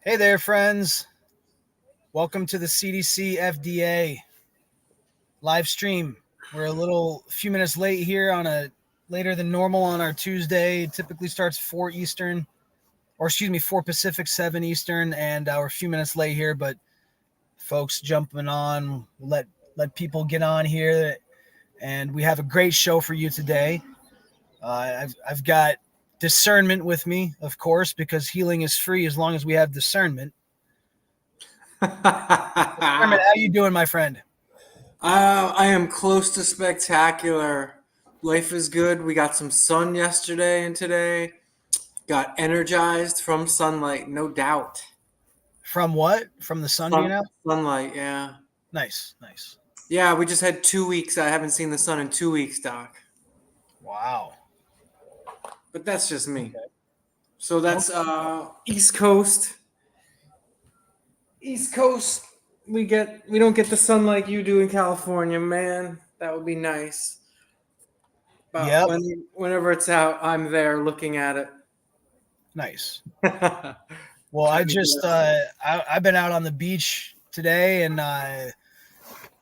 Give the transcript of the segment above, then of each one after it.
Hey there, friends. Welcome to the CDC-FDA live stream. We're a few minutes late here later than normal on our Tuesday. It typically starts 4 Eastern, 4 Pacific, 7 Eastern, and we're a few minutes late here, but folks jumping on, let people get on here, and we have a great show for you today. I've got discernment with me, of course, because healing is free as long as we have discernment. Discernment, how you doing, my friend? I am close to spectacular. Life is good. We got some sun yesterday and today. Got energized from sunlight, no doubt. From what? From the sun being out? Sunlight, yeah. Nice, nice. Yeah, we just had 2 weeks. I haven't seen the sun in 2 weeks, Doc. Wow. But that's just me. Okay. So that's East Coast. East Coast, we don't get the sun like you do in California, man. That would be nice. But Yep. whenever it's out, I'm there looking at it. Nice. Well, I've been out on the beach today, and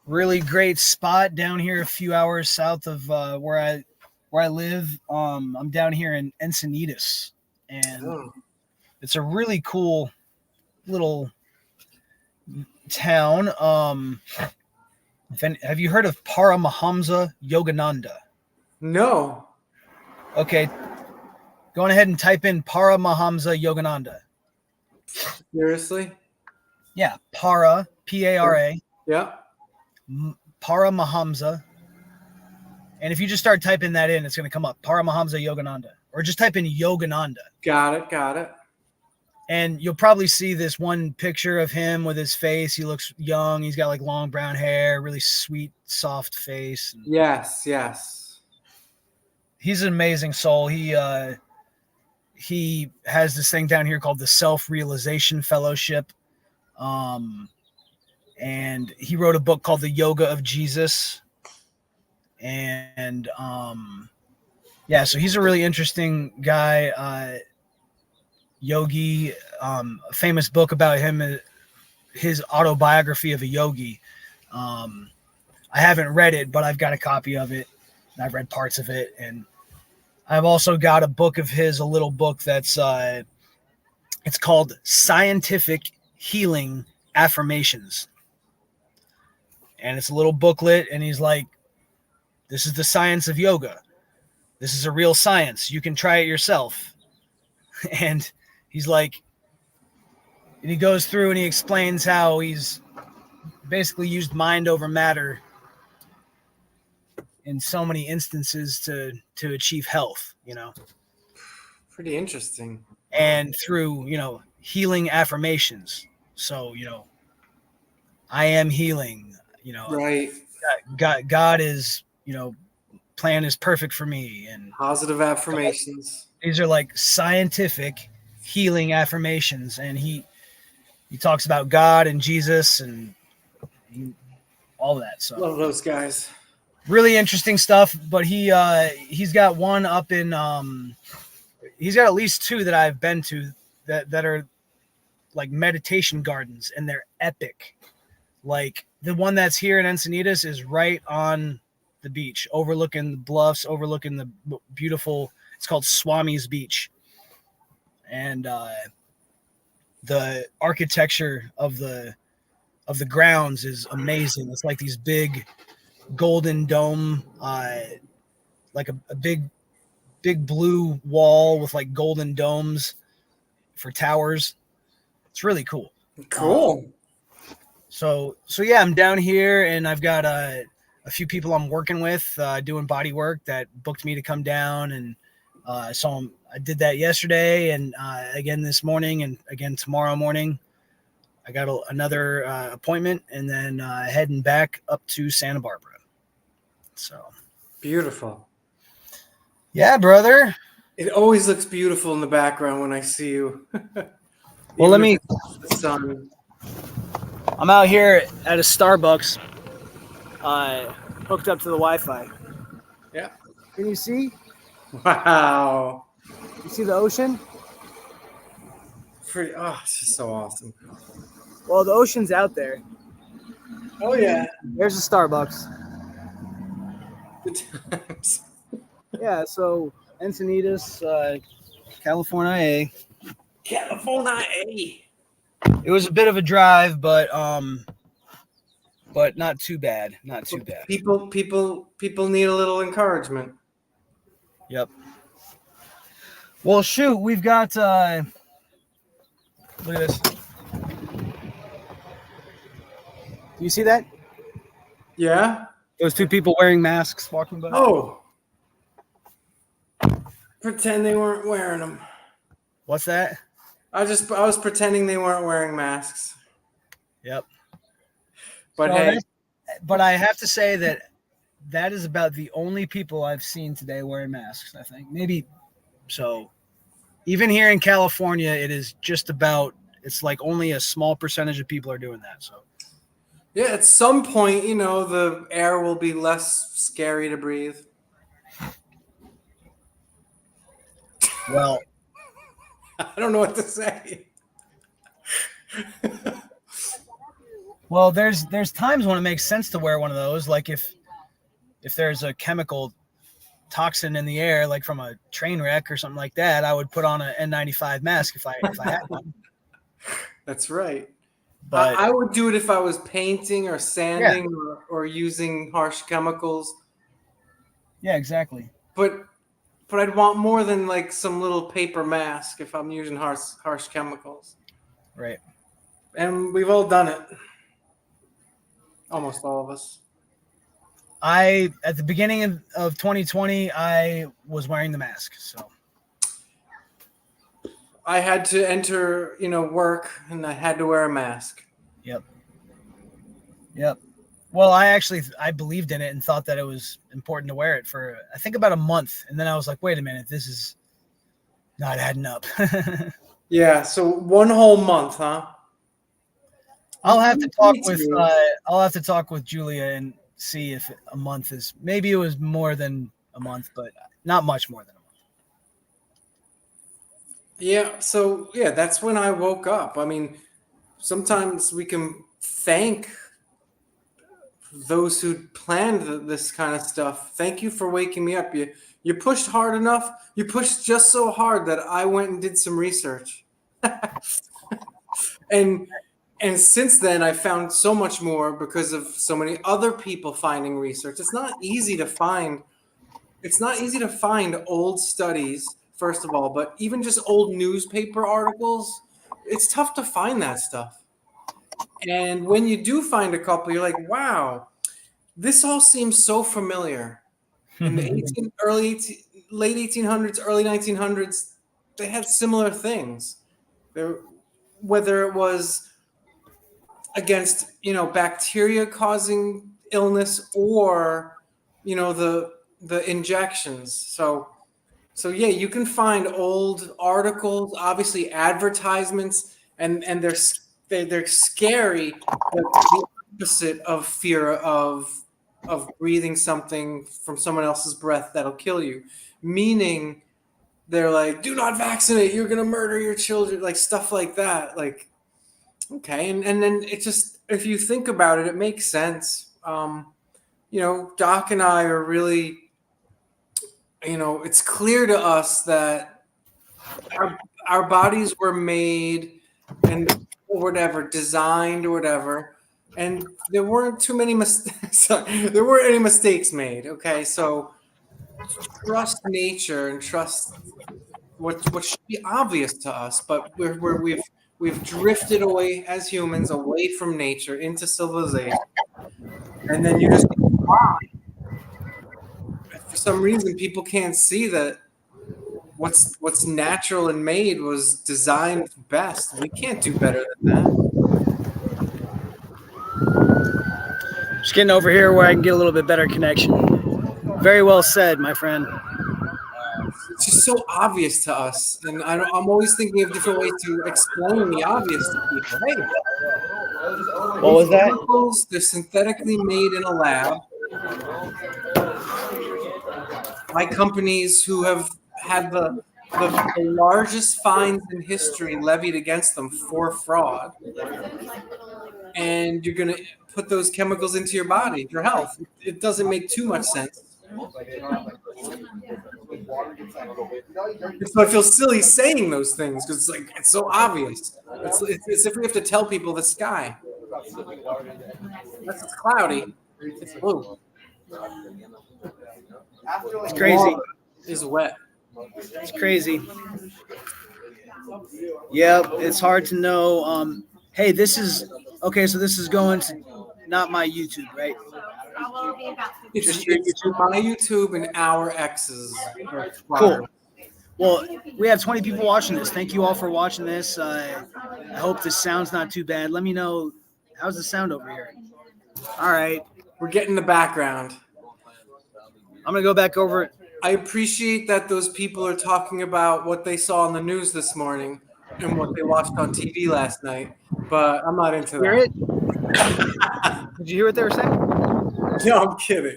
really great spot down here, a few hours south of where I live. I'm down here in Encinitas, and it's a really cool little town. Have you heard of Paramahamsa Yogananda? No. Okay, go on ahead and type in Paramahamsa Yogananda. Seriously? Yeah, Para, P-A-R-A. Yeah. Paramahamsa. And if you just start typing that in, it's going to come up. Paramahamsa Yogananda. Or just type in Yogananda. Got it. And you'll probably see this one picture of him with his face. He looks young. He's got like long brown hair, really sweet, soft face. Yes. He's an amazing soul. He has this thing down here called the Self-Realization Fellowship. And he wrote a book called The Yoga of Jesus. And so he's a really interesting guy. Yogi, a famous book about him, his autobiography of a yogi. I haven't read it, but I've got a copy of it. I've read parts of it, and I've also got a book of his, a little book that's it's called Scientific Healing Affirmations. And it's a little booklet, and he's like, this is the science of yoga. This is a real science. You can try it yourself. And he's like, and he goes through and he explains how he's basically used mind over matter in so many instances to achieve health, Pretty interesting. and through, healing affirmations. So, I am healing, Right. God is, plan is perfect for me. And Positive affirmations. these are like scientific healing affirmations. And he talks about God and Jesus and all that. So Love those guys. really interesting stuff. But he's got one up in he's got at least two that I've been to that are like meditation gardens, and they're epic. Like the one that's here in Encinitas is right on the beach, overlooking the bluffs, overlooking the beautiful. It's called Swami's Beach, and the architecture of the grounds is amazing. It's like these big golden dome, like a big blue wall with like golden domes for towers. It's really cool. Cool. So yeah, I'm down here, and I've got a few people I'm working with doing body work that booked me to come down, and so I did that yesterday, and again this morning, and again tomorrow morning. I got another appointment, and then heading back up to Santa Barbara. So Beautiful. Yeah, brother. It always looks beautiful in the background when I see you. Well, let me. The sun. I'm out here at a Starbucks, hooked up to the Wi-Fi. Yeah. Can you see? Wow. You see the ocean? pretty. Oh, it's just so awesome. Well, the ocean's out there. Oh yeah. There's a Starbucks. Good times. Yeah, so Encinitas, California. California. It was a bit of a drive, but not too bad. Not too bad. People need a little encouragement. Yep. Well, shoot, we've got. Look at this. Do you see that? Yeah. Those two people wearing masks walking by. Oh. Pretend they weren't wearing them. What's that? I was pretending they weren't wearing masks. Yep. But So hey, but I have to say that is about the only people I've seen today wearing masks. I think maybe so. Even here in California, it is just about. It's like only a small percentage of people are doing that. So. yeah, at some point, the air will be less scary to breathe. Well, I don't know what to say. well, there's times when it makes sense to wear one of those, like if there's a chemical toxin in the air, like from a train wreck or something like that, I would put on an N95 mask if I had one. That's right. But I would do it if I was painting or sanding or using harsh chemicals. yeah, exactly. But I'd want more than like some little paper mask if I'm using harsh chemicals. Right. And we've all done it. Almost all of us. At the beginning of 2020, I was wearing the mask. So I had to enter, work, and I had to wear a mask. Yep. Well, I believed in it and thought that it was important to wear it for, I think, about a month. And then I was like, wait a minute, this is not adding up. Yeah. So 1 whole month, huh? I'll have to talk with Julia and see if a month is, maybe it was more than a month, but not much more than a month. Yeah. So yeah, that's when I woke up. I mean, sometimes we can thank those who planned this kind of stuff. Thank you for waking me up. You pushed hard enough. You pushed just so hard that I went and did some research. And since then, I found so much more because of so many other people finding research. It's not easy to find. It's not easy to find old studies, first of all, but even just old newspaper articles, it's tough to find that stuff. And when you do find a couple, you're like, wow, this all seems so familiar. In the late 1800s, early 1900s, they had similar things. Whether it was against, bacteria causing illness or, the injections. So yeah, you can find old articles, obviously advertisements, and they're scary, but the opposite of fear of breathing something from someone else's breath that'll kill you. Meaning they're like, do not vaccinate, you're gonna murder your children, like stuff like that. Like, okay, and then it just, if you think about it, it makes sense. Doc and I are really, it's clear to us that our bodies were made and whatever, designed or whatever, and there weren't too many mistakes. There weren't any mistakes made. Okay, so trust nature and trust what should be obvious to us, but we've drifted away as humans, away from nature into civilization, and then you just, wow. For some reason, people can't see that what's natural and made was designed best. We can't do better than that. Just getting over here where I can get a little bit better connection. Very well said, my friend. It's just so obvious to us, and I'm always thinking of different ways to explain the obvious to people. Hey, What was that? chemicals, they're synthetically made in a lab by companies who have had the the largest fines in history levied against them for fraud, and you're going to put those chemicals into your body, your health. It doesn't make too much sense. So I feel silly saying those things because it's so obvious. It's if we have to tell people the sky. Unless it's cloudy, it's blue. It's crazy. Water is wet. It's crazy. Yep, it's hard to know. Hey, this is okay. So this is going to not my YouTube, right? It's my YouTube and our X's. Cool. Well, we have 20 people watching this. Thank you all for watching this. I hope the sound's not too bad. Let me know, how's the sound over here? All right. We're getting the background. I'm going to go back over it. I appreciate that those people are talking about what they saw on the news this morning and what they watched on TV last night, but I'm not into Hear that. it? Did you hear what they were saying? No, I'm kidding.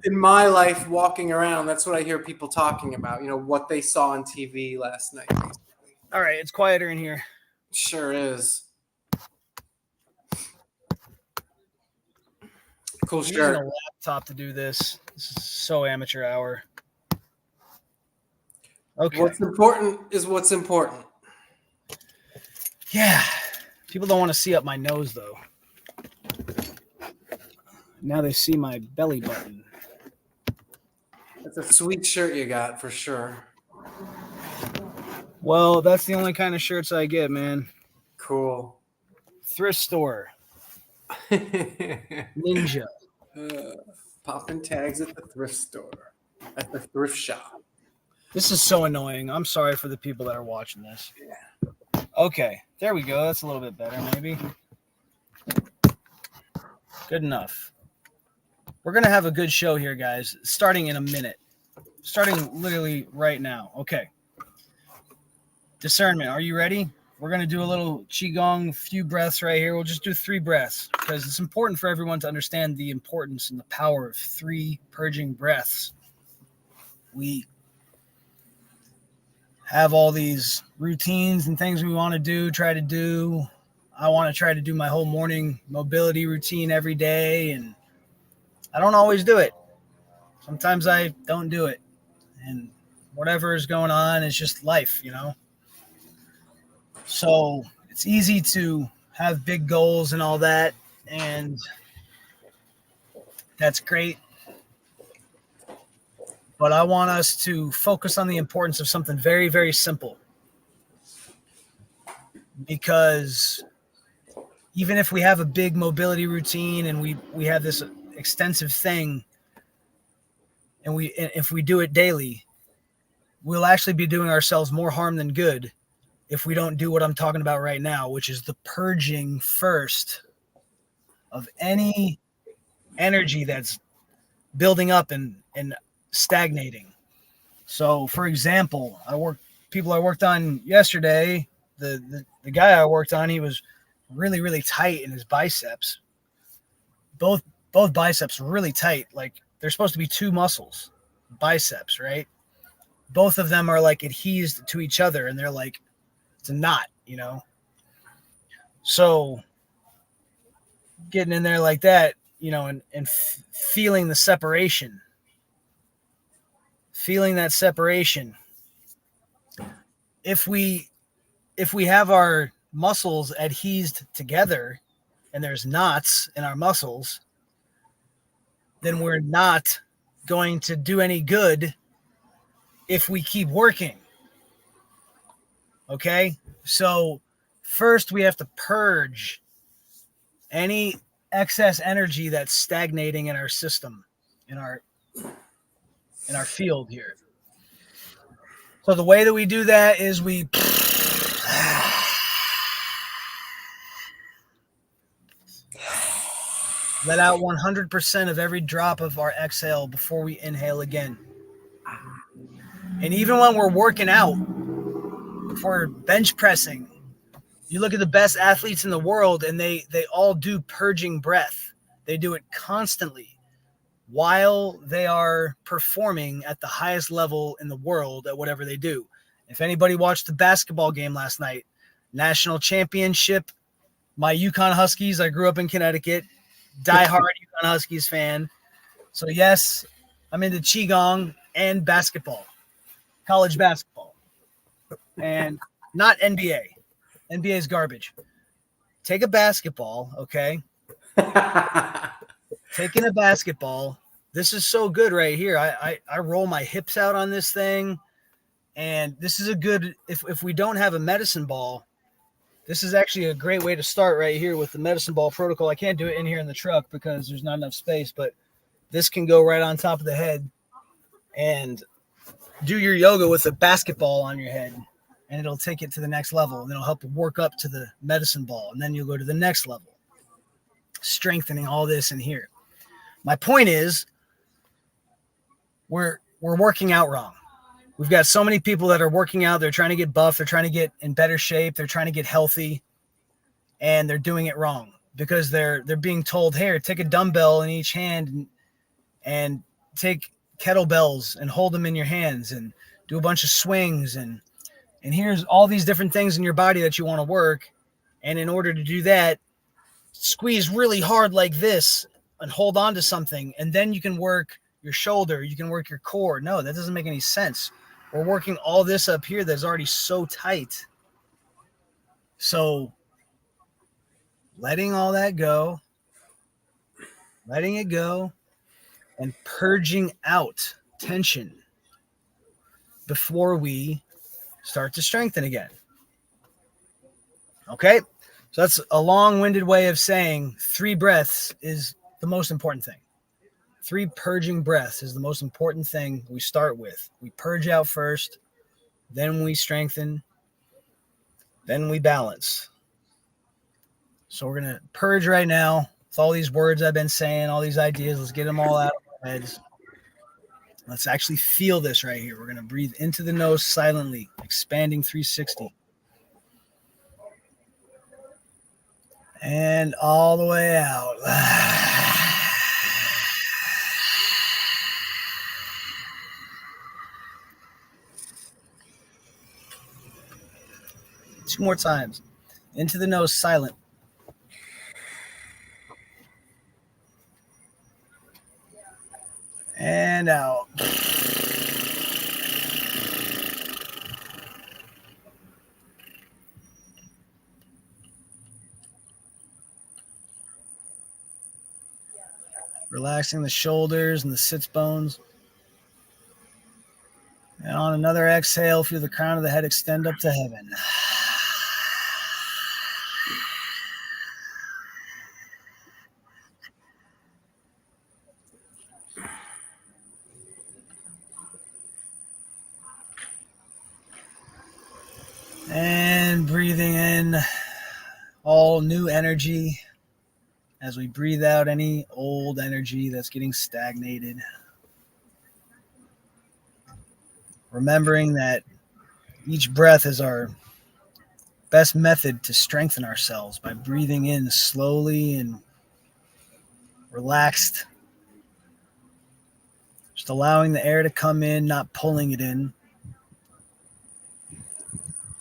In my life walking around, that's what I hear people talking about, what they saw on TV last night. Basically. All right, it's quieter in here. Sure is. Cool I'm shirt. using a laptop to do this. This is so amateur hour. Okay. What's important is what's important. Yeah. People don't want to see up my nose, though. Now they see my belly button. That's a sweet shirt you got for sure. Well, that's the only kind of shirts I get, man. Cool. Thrift store. Ninja. Popping tags at the thrift store. At the thrift shop. This is so annoying. I'm sorry for the people that are watching this. Yeah. Okay. There we go. That's a little bit better, maybe. Good enough. We're going to have a good show here, guys, starting in a minute. Starting literally right now. Okay. Discernment. Are you ready? We're going to do a little Qigong, few breaths right here. We'll just do 3 breaths because it's important for everyone to understand the importance and the power of 3 purging breaths. We have all these routines and things we want to do, try to do. I want to try to do my whole morning mobility routine every day, and I don't always do it. Sometimes I don't do it. And whatever is going on is just life, So it's easy to have big goals and all that, and that's great. But I want us to focus on the importance of something very, very simple. Because even if we have a big mobility routine and we have this extensive thing, and if we do it daily, we'll actually be doing ourselves more harm than good if we don't do what I'm talking about right now, which is the purging first of any energy that's building up and stagnating. So, for example, I worked on yesterday, the guy I worked on, he was really, really tight in his biceps. Both biceps really tight. Like they're supposed to be 2 muscles, biceps, right? Both of them are like adhesed to each other, and they're like, it's a knot, So getting in there like that, and feeling the separation, feeling that separation. If we have our muscles adhesed together and there's knots in our muscles, then we're not going to do any good if we keep working. Okay? So first we have to purge any excess energy that's stagnating in our system, in our field here. So the way that we do that is we let out 100% of every drop of our exhale before we inhale again. And even when we're working out, if we're bench pressing, you look at the best athletes in the world and they all do purging breath. They do it constantly. while they are performing at the highest level in the world at whatever they do. If anybody watched the basketball game last night, national championship, my UConn Huskies, I grew up in Connecticut, diehard UConn Huskies fan. So yes, I'm into Qigong and basketball, college basketball, and not NBA. NBA is garbage. Take a basketball, okay? Taking a basketball. This is so good right here. I roll my hips out on this thing, and this is a good, if we don't have a medicine ball, this is actually a great way to start right here with the medicine ball protocol. I can't do it in here in the truck because there's not enough space, but this can go right on top of the head and do your yoga with a basketball on your head, and it'll take it to the next level, and it'll help you work up to the medicine ball, and then you'll go to the next level, strengthening all this in here. My point is, we're working out wrong. We've got so many people that are working out. They're trying to get buff. They're trying to get in better shape. They're trying to get healthy, and they're doing it wrong because they're being told, "Here, take a dumbbell in each hand and take kettlebells and hold them in your hands and do a bunch of swings and here's all these different things in your body that you want to work. And in order to do that, squeeze really hard like this and hold on to something, and then you can work your shoulder, you can work your core." No, that doesn't make any sense. We're working all this up here that's already so tight. So letting all that go, letting it go, and purging out tension before we start to strengthen again. Okay? So that's a long-winded way of saying 3 breaths is the most important thing. 3 purging breaths is the most important thing we start with. We purge out first, then we strengthen, then we balance. So we're going to purge right now with all these words I've been saying, all these ideas. Let's get them all out of our heads. Let's actually feel this right here. We're going to breathe into the nose silently, expanding 360. And all the way out. 2 more times. Into the nose, silent. And out. Relaxing the shoulders and the sits bones. And on another exhale, feel the crown of the head extend up to heaven. And breathing in all new energy as we breathe out any old energy that's getting stagnated. Remembering that each breath is our best method to strengthen ourselves by breathing in slowly and relaxed. Just allowing the air to come in, not pulling it in.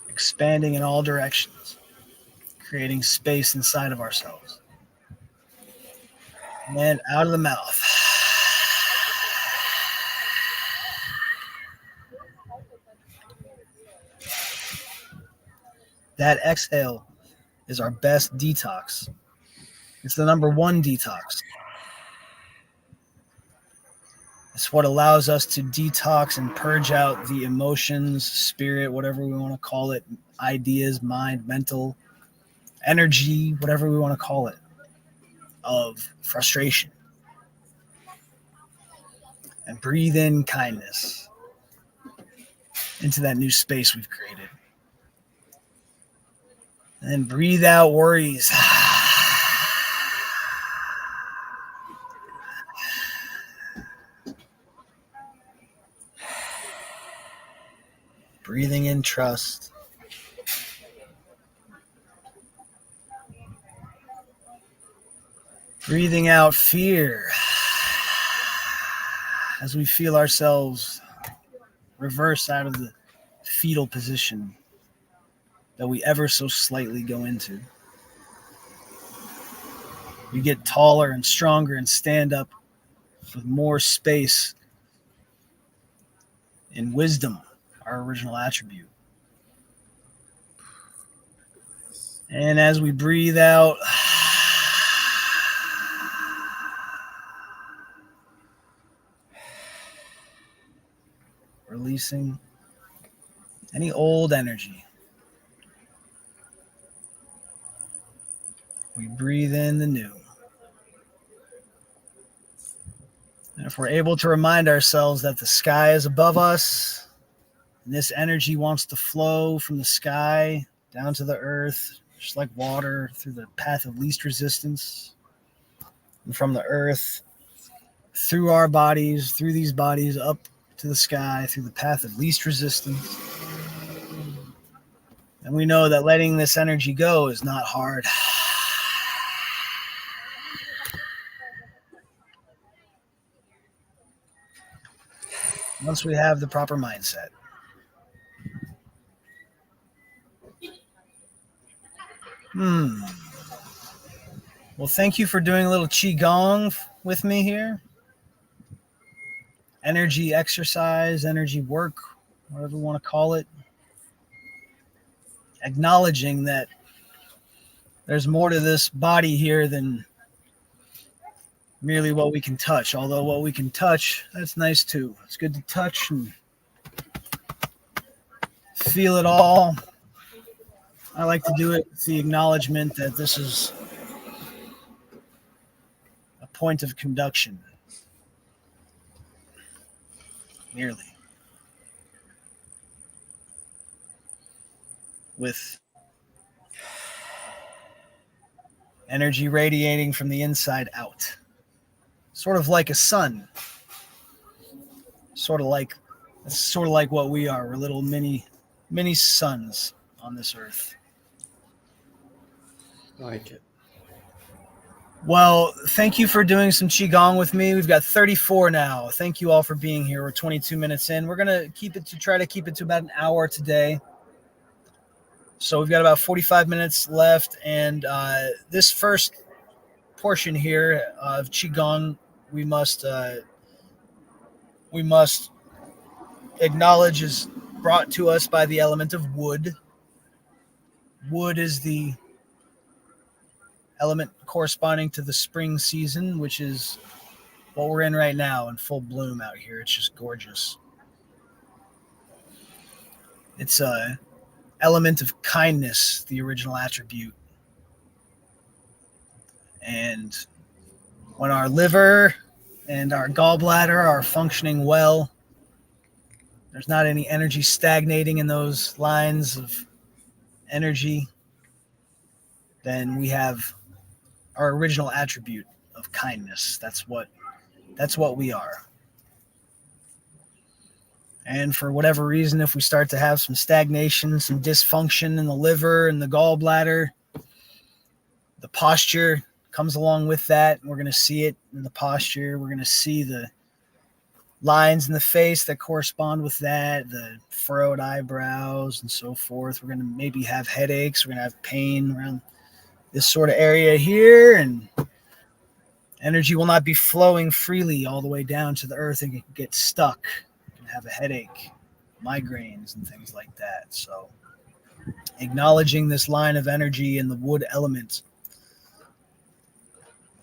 Expanding in all directions, creating space inside of ourselves. And then out of the mouth. That exhale is our best detox. It's the number 1 detox. It's what allows us to detox and purge out the emotions, spirit, whatever we want to call it, ideas, mind, mental, energy, whatever we want to call it, of frustration. And breathe in kindness into that new space we've created. And then breathe out worries. Breathing in trust. Breathing out fear. as we feel ourselves reverse out of the fetal position that we ever so slightly go into. We get taller and stronger and stand up with more space in wisdom, our original attribute. And as we breathe out, releasing any old energy. We breathe in the new. And if we're able to remind ourselves that the sky is above us, and this energy wants to flow from the sky down to the earth, just like water, through the path of least resistance, and from the earth, through our bodies, through these bodies, up to the sky, through the path of least resistance. And we know that letting this energy go is not hard. Once we have the proper mindset. Well, thank you for doing a little Qigong with me here. Energy exercise, energy work, whatever you want to call it. Acknowledging that there's more to this body here than merely what we can touch. Although what we can touch, that's nice too. It's good to touch and feel it all. I like to do it with the acknowledgement that this is a point of conduction. Merely. With energy radiating from the inside out. Sort of like a sun. Sort of like what we are. We're little mini suns on this earth. I like it. Well, thank you for doing some Qigong with me. We've got 34 now. Thank you all for being here. We're 22 minutes in. We're going to try to keep it to about an hour today. So we've got about 45 minutes left. And this first portion here of Qigong, we must acknowledge is brought to us by the element of wood. Wood is the element corresponding to the spring season, which is what we're in right now in full bloom out here. It's just gorgeous. It's a element of kindness, the original attribute. And when our liver and our gallbladder are functioning well, there's not any energy stagnating in those lines of energy, then we have our original attribute of kindness. That's what we are. And for whatever reason, if we start to have some stagnation, some dysfunction in the liver and the gallbladder, the posture comes along with that. We're going to see it in the posture. We're going to see the lines in the face that correspond with that, the furrowed eyebrows and so forth. We're going to maybe have headaches. We're going to have pain around this sort of area here, and energy will not be flowing freely all the way down to the earth and get stuck. You can have a headache, migraines, and things like that. So acknowledging this line of energy in the wood element,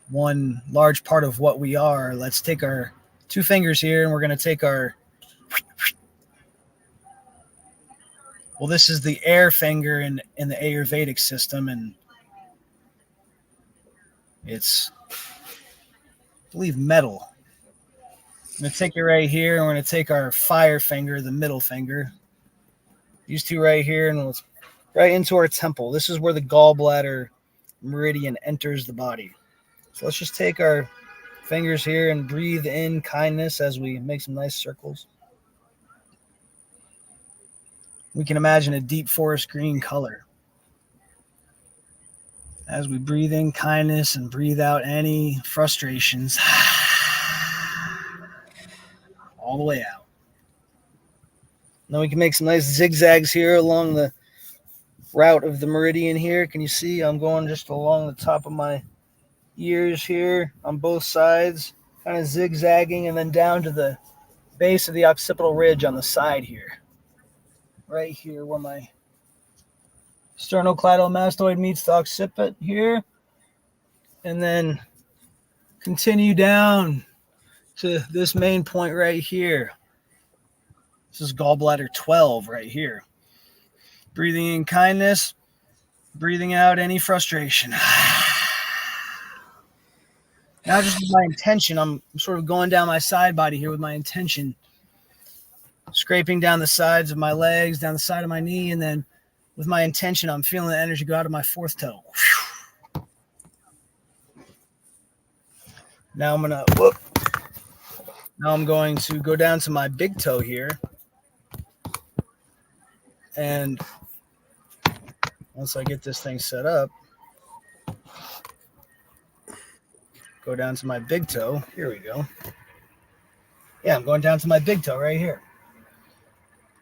one large part of what we are. Let's take our 2 fingers here, and we're going to take our, well, this is the air finger in the Ayurvedic system, and it's, I believe, metal. I'm going to take it right here, and we're going to take our fire finger, the middle finger, these 2 right here, and let's right into our temple. This is where the gallbladder meridian enters the body. So let's just take our fingers here and breathe in kindness as we make some nice circles. We can imagine a deep forest green color as we breathe in kindness and breathe out any frustrations. all the way out. Now we can make some nice zigzags here along the route of the meridian here. Can you see I'm going just along the top of my ears here on both sides, kind of zigzagging, and then down to the base of the occipital ridge on the side here. Right here where my sternocleidomastoid meets the occiput here. And then continue down to this main point right here. This is gallbladder 12 right here. Breathing in kindness, breathing out any frustration. Now just with my intention, I'm sort of going down my side body here with my intention, scraping down the sides of my legs, down the side of my knee, and then with my intention, I'm feeling the energy go out of my fourth toe. Now I'm going to go down to my big toe here. And once I get this thing set up, go down to my big toe. Here we go. Yeah, I'm going down to my big toe right here.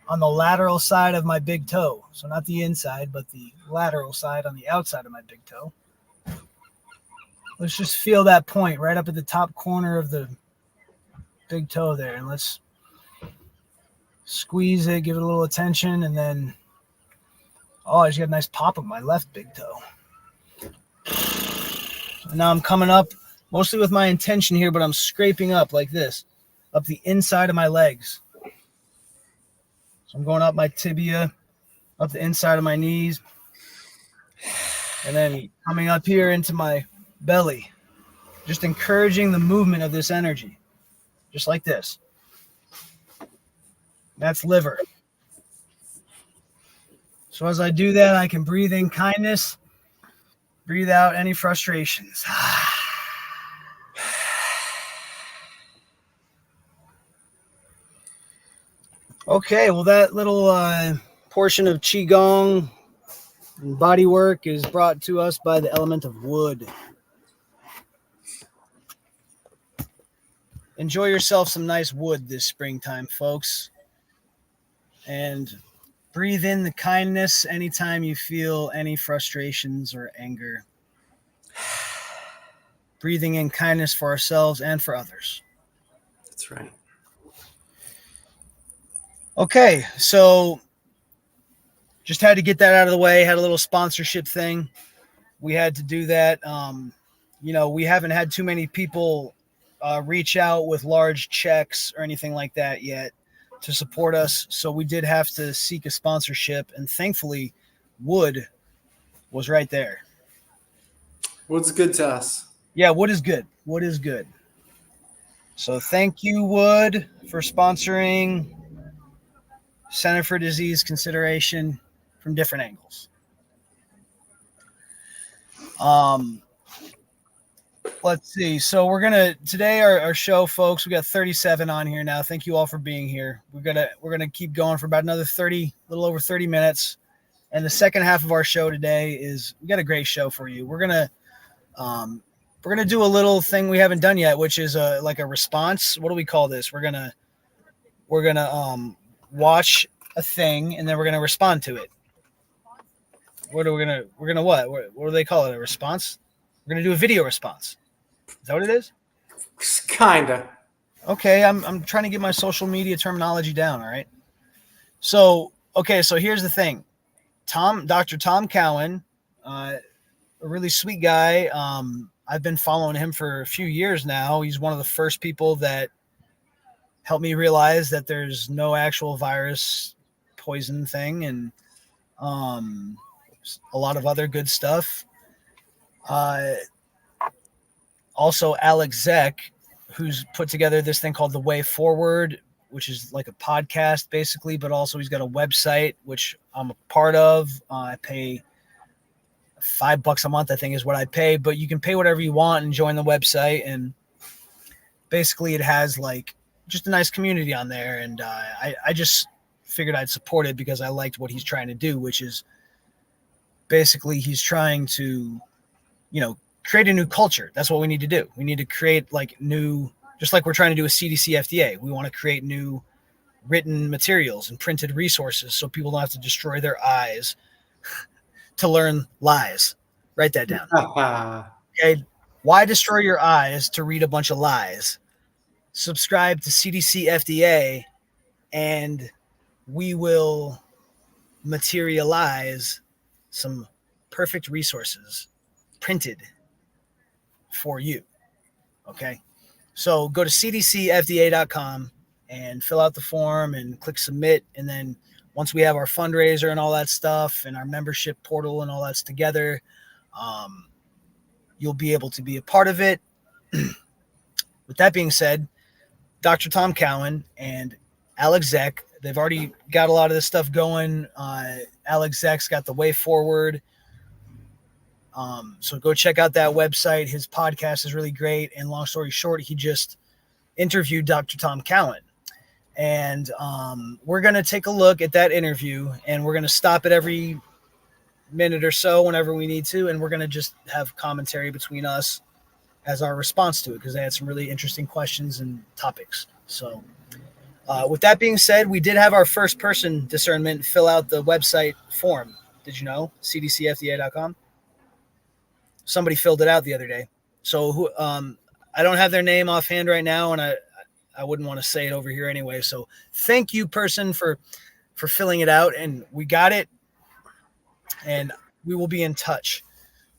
On the lateral side of my big toe. So not the inside, but the lateral side on the outside of my big toe. Let's just feel that point right up at the top corner of the big toe there. And let's squeeze it, give it a little attention, and then, oh, I just got a nice pop of my left big toe. And now I'm coming up, mostly with my intention here, but I'm scraping up like this, up the inside of my legs. So I'm going up my tibia, up the inside of my knees, and then coming up here into my belly, just encouraging the movement of this energy, just like this. That's liver. So as I do that, I can breathe in kindness, breathe out any frustrations. Okay, well, that little portion of Qigong and body work is brought to us by the element of wood. Enjoy yourself some nice wood this springtime, folks. And breathe in the kindness anytime you feel any frustrations or anger. Breathing in kindness for ourselves and for others. That's right. Okay, so just had to get that out of the way. Had a little sponsorship thing. We had to do that. We haven't had too many people reach out with large checks or anything like that yet to support us. So we did have to seek a sponsorship, and thankfully wood was right there. Wood's good to us. Yeah, wood is good. Wood is good. So thank you, Wood, for sponsoring Center for Disease Consideration from different angles. Let's see. So we're gonna today our show, folks. We got 37 on here now. Thank you all for being here. We're gonna keep going for about another 30, a little over 30 minutes. And the second half of our show today is we got a great show for you. We're gonna do a little thing we haven't done yet, which is like a response. What do we call this? We're gonna watch a thing and then we're gonna respond to it. What do they call it? A response? We're gonna do a video response. Is that what it is? Kinda. Okay, I'm trying to get my social media terminology down. All right. So here's the thing. Dr. Tom Cowan, a really sweet guy. I've been following him for a few years now. He's one of the first people that helped me realize that there's no actual virus poison thing, and a lot of other good stuff. Also, Alex Zeck, who's put together this thing called The Way Forward, which is like a podcast basically, but also he's got a website, which I'm a part of. I pay $5 a month, I think is what I pay, but you can pay whatever you want and join the website. And basically it has like just a nice community on there. And I just figured I'd support it because I liked what he's trying to do, which is basically he's trying to, create a new culture. That's what we need to do. We need to create like new Just like we're trying to do with CDC-FDA. We want to create new written materials and printed resources so people don't have to destroy their eyes to learn lies. Write that down. Okay? Why destroy your eyes to read a bunch of lies? Subscribe to CDC-FDA and we will materialize some perfect resources printed for you. Okay? So go to cdcfda.com and fill out the form and click submit. And then once we have our fundraiser and all that stuff and our membership portal and all that's together, you'll be able to be a part of it. With that being said, Dr. Tom Cowan and Alex Zek, they've already got a lot of this stuff going. Alex Zek's got the way forward. So go check out that website. His podcast is really great. And long story short, he just interviewed Dr. Tom Cowan. And we're going to take a look at that interview, and we're going to stop it every minute or so whenever we need to. And we're going to just have commentary between us as our response to it, because they had some really interesting questions and topics. So with that being said, we did have our first person discernment fill out the website form. Did you know? cdcfda.com. Somebody filled it out the other day. So I don't have their name offhand right now, and I wouldn't want to say it over here anyway. So thank you, person, for filling it out, and we got it, and we will be in touch.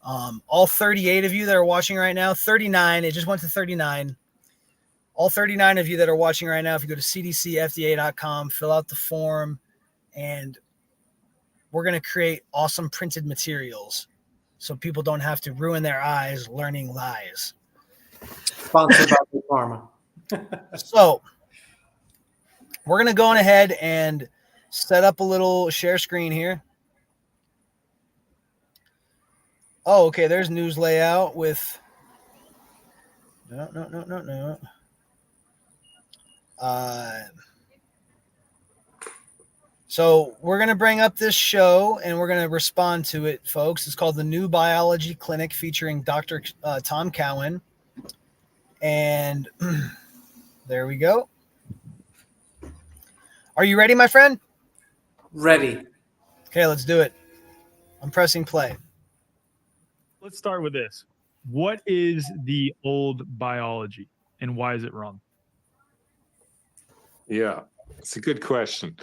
All 38 of you that are watching right now, 39, it just went to 39. All 39 of you that are watching right now, if you go to cdcfda.com, fill out the form, and we're going to create awesome printed materials so people don't have to ruin their eyes learning lies. Sponsored by Big Pharma. So we're going to go on ahead and set up a little share screen here. Oh, okay. There's news layout with no. So we're going to bring up this show and we're going to respond to it, folks. It's called The New Biology Clinic featuring Dr. Tom Cowan. And there we go. Are you ready, my friend? Ready. Okay, let's do it. I'm pressing play. Let's start with this. What is the old biology and why is it wrong? Yeah, it's a good question.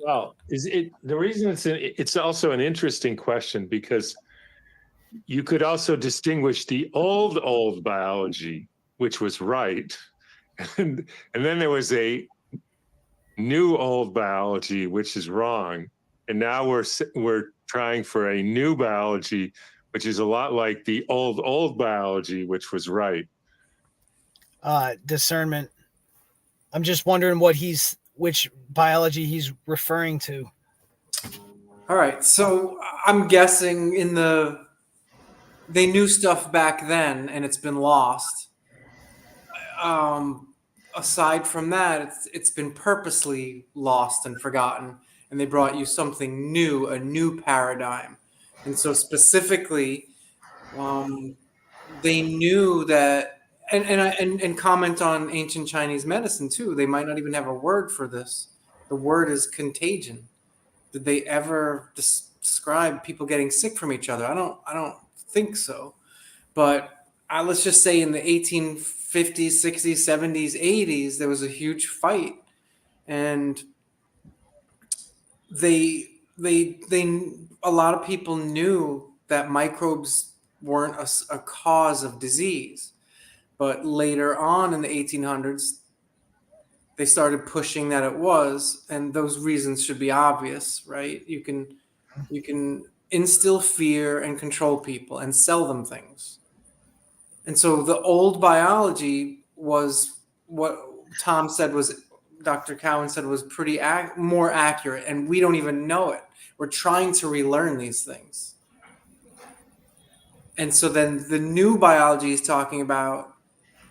Well, the reason it's also an interesting question because you could also distinguish the old biology, which was right, and then there was a new old biology, which is wrong, and now we're trying for a new biology, which is a lot like the old biology, which was right. Discernment. I'm just wondering which biology he's referring to. All right. So I'm guessing they knew stuff back then and it's been lost. Aside from that, it's been purposely lost and forgotten, and they brought you something new, a new paradigm. And so specifically, they knew that, and comment on ancient Chinese medicine too. They might not even have a word for this. The word is contagion. Did they ever describe people getting sick from each other? I don't think so. But let's just say in the 1850s, 60s, 70s, 80s, there was a huge fight, and a lot of people knew that microbes weren't a cause of disease. But later on in the 1800s, they started pushing that it was, and those reasons should be obvious, right? You can instill fear and control people and sell them things. And so the old biology was what Dr. Cowan said was pretty more accurate, and we don't even know it. We're trying to relearn these things. And so then the new biology he's talking about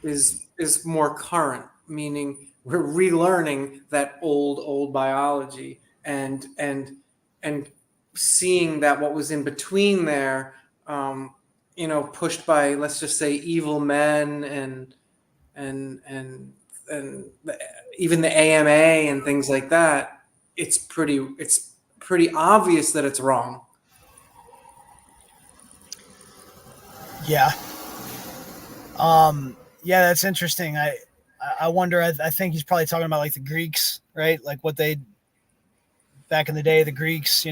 is more current, meaning we're relearning that old biology and seeing that what was in between there, pushed by, let's just say, evil men and even the AMA and things like that, it's pretty obvious that it's wrong. Yeah. Yeah, that's interesting. I wonder. I think he's probably talking about like the Greeks, right? Like what they back in the day, the Greeks,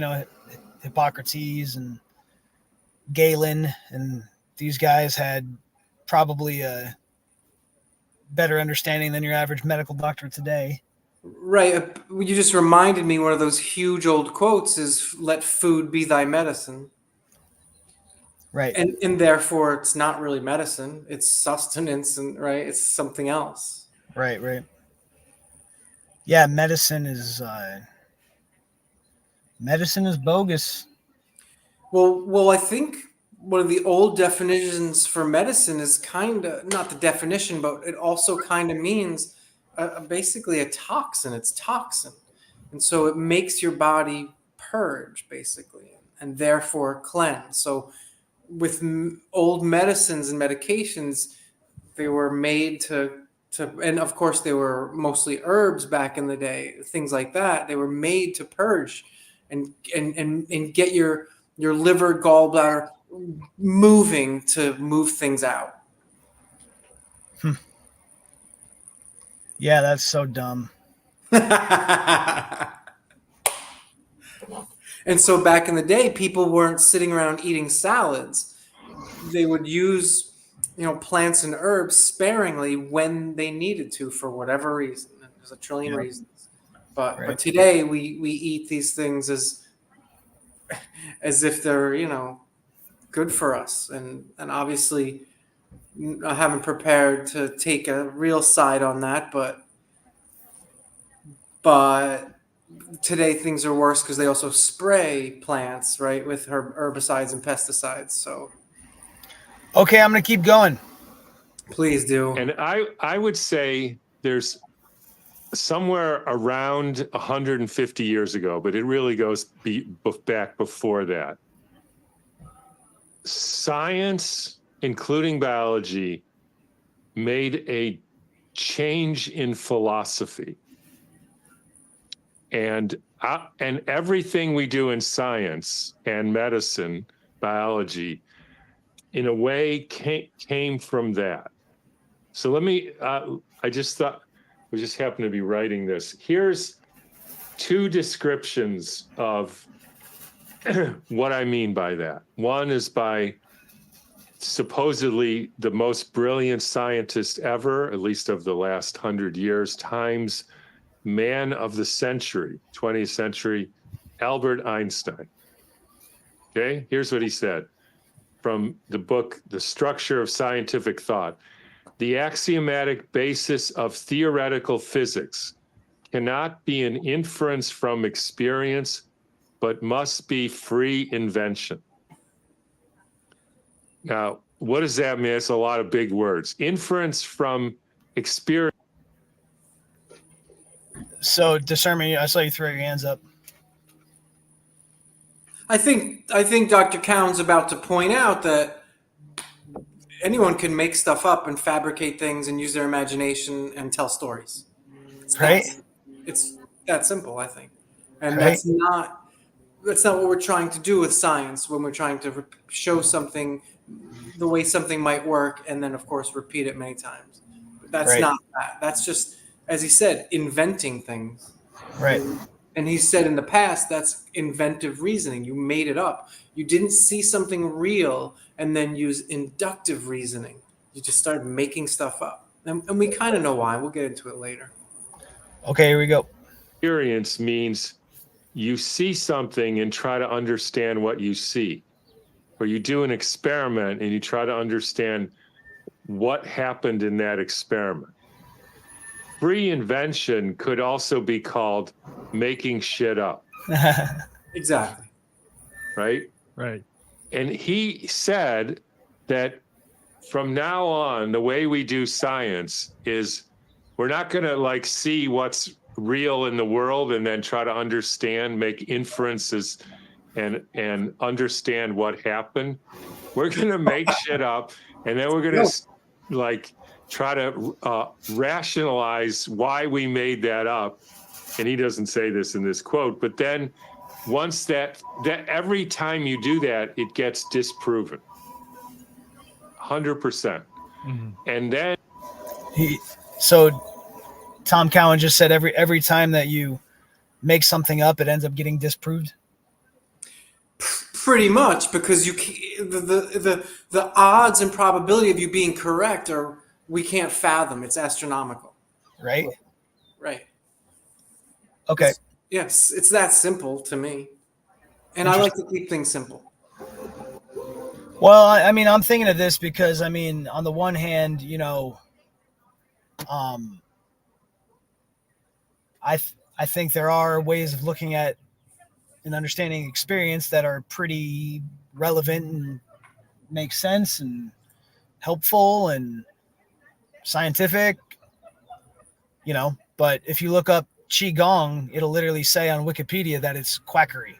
Hippocrates and Galen, and these guys had probably a better understanding than your average medical doctor today. Right. You just reminded me, one of those huge old quotes is, "Let food be thy medicine." Right. And therefore it's not really medicine, it's sustenance, and right, it's something else. Right. Yeah, medicine is bogus. Well, I think one of the old definitions for medicine is kind of not the definition, but it also kind of means basically a toxin. It's toxin, and so it makes your body purge basically, and therefore cleanse. So with old medicines and medications, they were made to, and of course they were mostly herbs back in the day, things like that. They were made to purge and get your liver, gallbladder moving, to move things out. Yeah, that's so dumb. And so back in the day, people weren't sitting around eating salads. They would use, plants and herbs sparingly when they needed to, for whatever reason. There's a trillion reasons. But today we eat these things as if they're, good for us. And obviously I haven't prepared to take a real side on that, but today things are worse because they also spray plants, right, with herbicides and pesticides. So okay, I'm gonna keep going. Please do. And I would say there's somewhere around 150 years ago, but it really goes back before that. Science, including biology, made a change in philosophy. And everything we do in science and medicine, biology, in a way came from that. So let me, I just thought, we just happened to be writing this. Here's two descriptions of what I mean by that. One is by supposedly the most brilliant scientist ever, at least of the last 100 years, times man of the century, 20th century, Albert Einstein. Okay, here's what he said from the book, The Structure of Scientific Thought. The axiomatic basis of theoretical physics cannot be an inference from experience, but must be free invention. Now, what does that mean? It's a lot of big words. Inference from experience. So discernment, I saw you throw your hands up. I think Dr. Cowan's about to point out that anyone can make stuff up and fabricate things and use their imagination and tell stories. It's that simple, I think. And that's not what we're trying to do with science when we're trying to show something, the way something might work, and then of course repeat it many times. But that's not that. That's just, as he said, inventing things. Right. And he said in the past, that's inventive reasoning. You made it up. You didn't see something real and then use inductive reasoning. You just started making stuff up. And we kind of know why. We'll get into it later. Okay, here we go. Experience means you see something and try to understand what you see. Or you do an experiment and you try to understand what happened in that experiment. Free invention could also be called making shit up. Exactly. Right? Right. And he said that from now on, the way we do science is we're not going to see what's real in the world and then try to understand, make inferences and understand what happened. We're going to make shit up, and then we're going to try to rationalize why we made that up. And he doesn't say this in this quote, but then once that every time you do that, it gets disproven 100%. And then so Tom Cowan just said every time that you make something up, it ends up getting disproved. Pretty much, because the odds and probability of you being correct we can't fathom. It's astronomical. Right. Okay. Yes, it's that simple to me, and I like to keep things simple. Well, I mean, I'm thinking of this because, I mean, on the one hand, I think there are ways of looking at and understanding experience that are pretty relevant and make sense and helpful and scientific, but if you look up Qigong, it'll literally say on Wikipedia that it's quackery.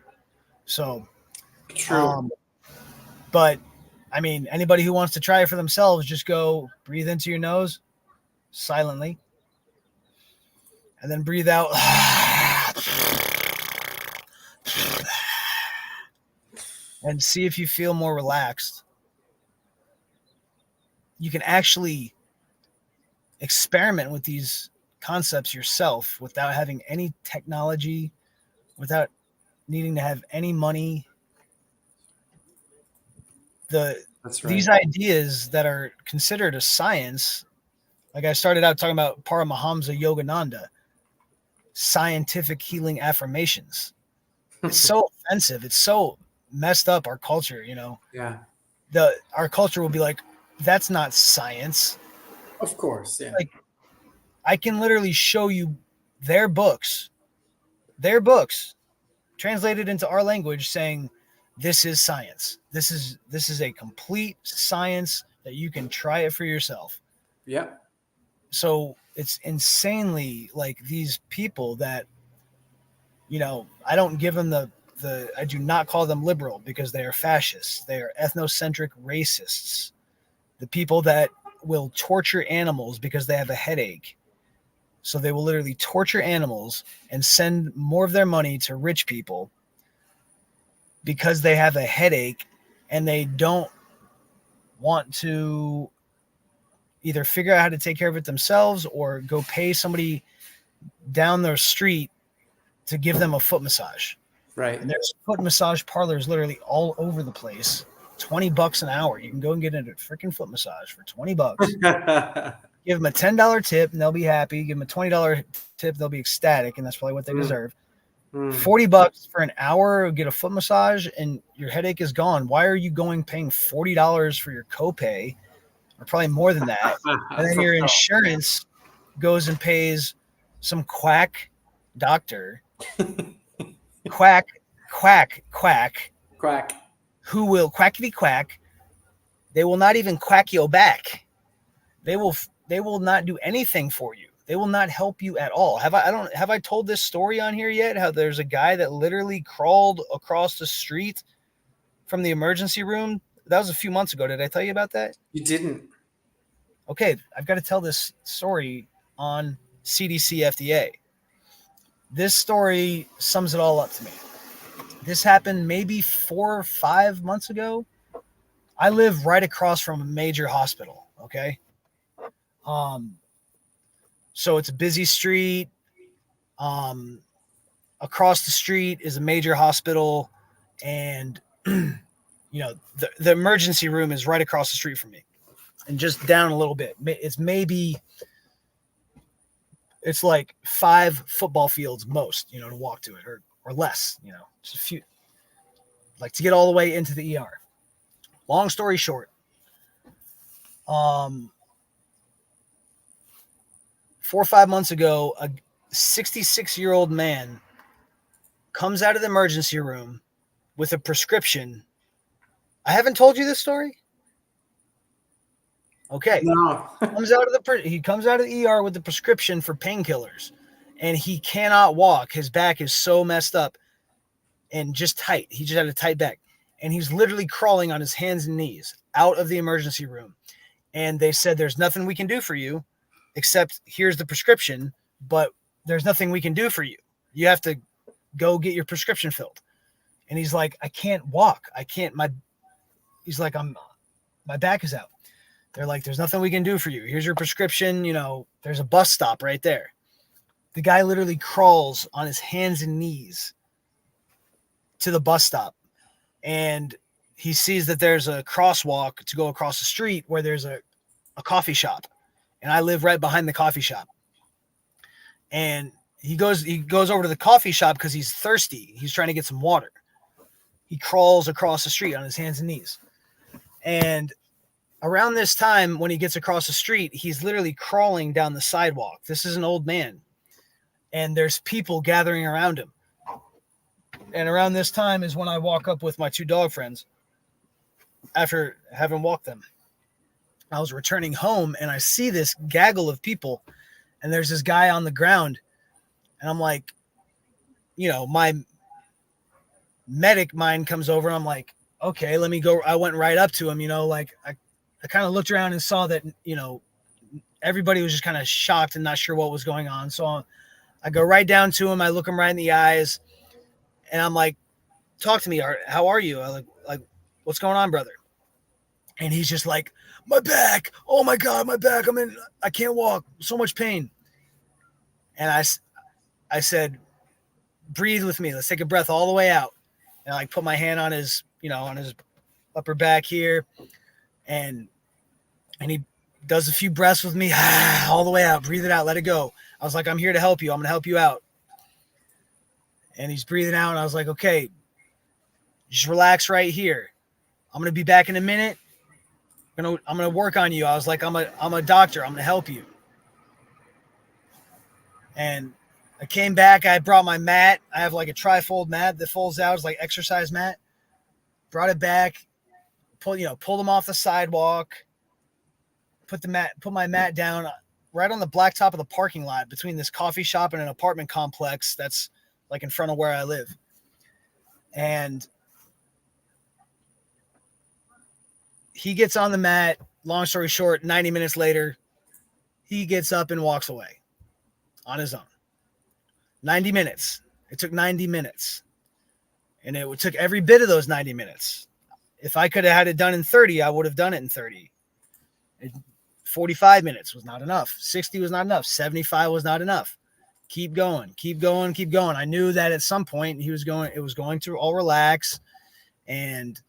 So true. But I mean, anybody who wants to try it for themselves, just go breathe into your nose silently and then breathe out and see if you feel more relaxed. You can actually experiment with these concepts yourself without having any technology, without needing to have any money. That's right. These ideas that are considered a science, like I started out talking about Paramahamsa Yogananda, scientific healing affirmations. It's so offensive. It's so messed up, our culture, Yeah. Our culture will be like, that's not science. Of course, yeah. Like, I can literally show you their books translated into our language saying this is science. This is a complete science that you can try it for yourself. Yeah. So it's insanely like these people that, I don't give them I do not call them liberal because they are fascists. They are ethnocentric racists. The people that will torture animals because they have a headache. So they will literally torture animals and send more of their money to rich people because they have a headache and they don't want to either figure out how to take care of it themselves or go pay somebody down their street to give them a foot massage. Right. And there's foot massage parlors literally all over the place. $20 an hour. You can go and get a freaking foot massage for $20. Give them a $10 tip and they'll be happy. Give them a $20 tip, they'll be ecstatic, and that's probably what they deserve. $40 for an hour, get a foot massage, and your headache is gone. Why are you paying $40 for your copay, or probably more than that? And then your insurance goes and pays some quack doctor, quack, who will quackity quack. They will not even quack you back. They will not do anything for you. They will not help you at all. Have I told this story on here yet? How there's a guy that literally crawled across the street from the emergency room? That was a few months ago. Did I tell you about that? You didn't. Okay, I've got to tell this story on CDC-FDA. This story sums it all up to me. This happened maybe 4 or 5 months ago. I live right across from a major hospital, okay? So it's a busy street. Across the street is a major hospital, and the emergency room is right across the street from me, and just down a little bit. It's like 5 football fields most, to walk to it, or less, just a few, like to get all the way into the ER. Long story short, 4 or 5 months ago, a 66-year-old man comes out of the emergency room with a prescription. I haven't told you this story? Okay. No. He comes out of the ER with the prescription for painkillers, and he cannot walk. His back is so messed up and just tight. He just had a tight back, and he's literally crawling on his hands and knees out of the emergency room. And they said, there's nothing we can do for you except here's the prescription, but there's nothing we can do for you. You have to go get your prescription filled. And he's like, I can't walk. He's like, my back is out. They're like, there's nothing we can do for you. Here's your prescription. You know, there's a bus stop right there. The guy literally crawls on his hands and knees to the bus stop. And he sees that there's a crosswalk to go across the street where there's a coffee shop. And I live right behind the coffee shop. And he goes over to the coffee shop because he's thirsty. He's trying to get some water. He crawls across the street on his hands and knees. And around this time, when he gets across the street, he's literally crawling down the sidewalk. This is an old man. And there's people gathering around him. And around this time is when I walk up with my 2 dog friends after having walked them. I was returning home and I see this gaggle of people and there's this guy on the ground. And I'm like, you know, my medic mind comes over and I'm like, okay, let me go. I went right up to him, you know, like I kind of looked around and saw that, you know, everybody was just kind of shocked and not sure what was going on. So I go right down to him. I look him right in the eyes and I'm like, talk to me. How are you? I like, what's going on, brother? And he's just like, my back. Oh my God, my back. I can't walk. So much pain. And I said, breathe with me. Let's take a breath all the way out. And I like put my hand on his, you know, on his upper back here. And he does a few breaths with me all the way out. Breathe it out. Let it go. I was like, I'm here to help you. I'm going to help you out. And he's breathing out. And I was like, okay, just relax right here. I'm going to be back in a minute. I'm going to work on you. I was like, I'm a doctor. I'm going to help you. And I came back. I brought my mat. I have like a trifold mat that folds out. It's like exercise mat. Brought it back. Pulled them off the sidewalk. Put my mat down right on the blacktop of the parking lot between this coffee shop and an apartment complex that's like in front of where I live. And he gets on the mat. Long story short, 90 minutes later, he gets up and walks away on his own. 90 minutes. It took 90 minutes. And it took every bit of those 90 minutes. If I could have had it done in 30, I would have done it in 30. 45 minutes was not enough. 60 was not enough. 75 was not enough. Keep going, keep going, keep going. I knew that at some point it was going to all relax. And,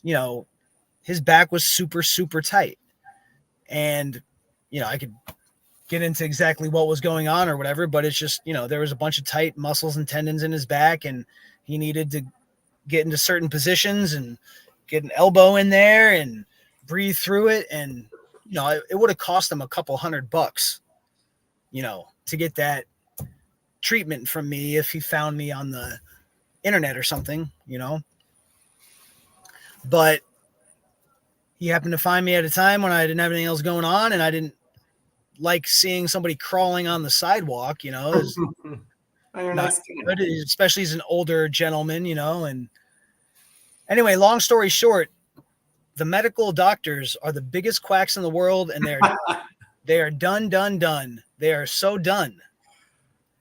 you know, his back was super, super tight. And, you know, I could get into exactly what was going on or whatever, but it's just, you know, there was a bunch of tight muscles and tendons in his back and he needed to get into certain positions and get an elbow in there and breathe through it. And, you know, it would have cost him a couple $100, you know, to get that treatment from me if he found me on the internet or something, you know. But he happened to find me at a time when I didn't have anything else going on and I didn't like seeing somebody crawling on the sidewalk, you know. Especially as an older gentleman, you know. And anyway, long story short, the medical doctors are the biggest quacks in the world, and they are done. They are so done.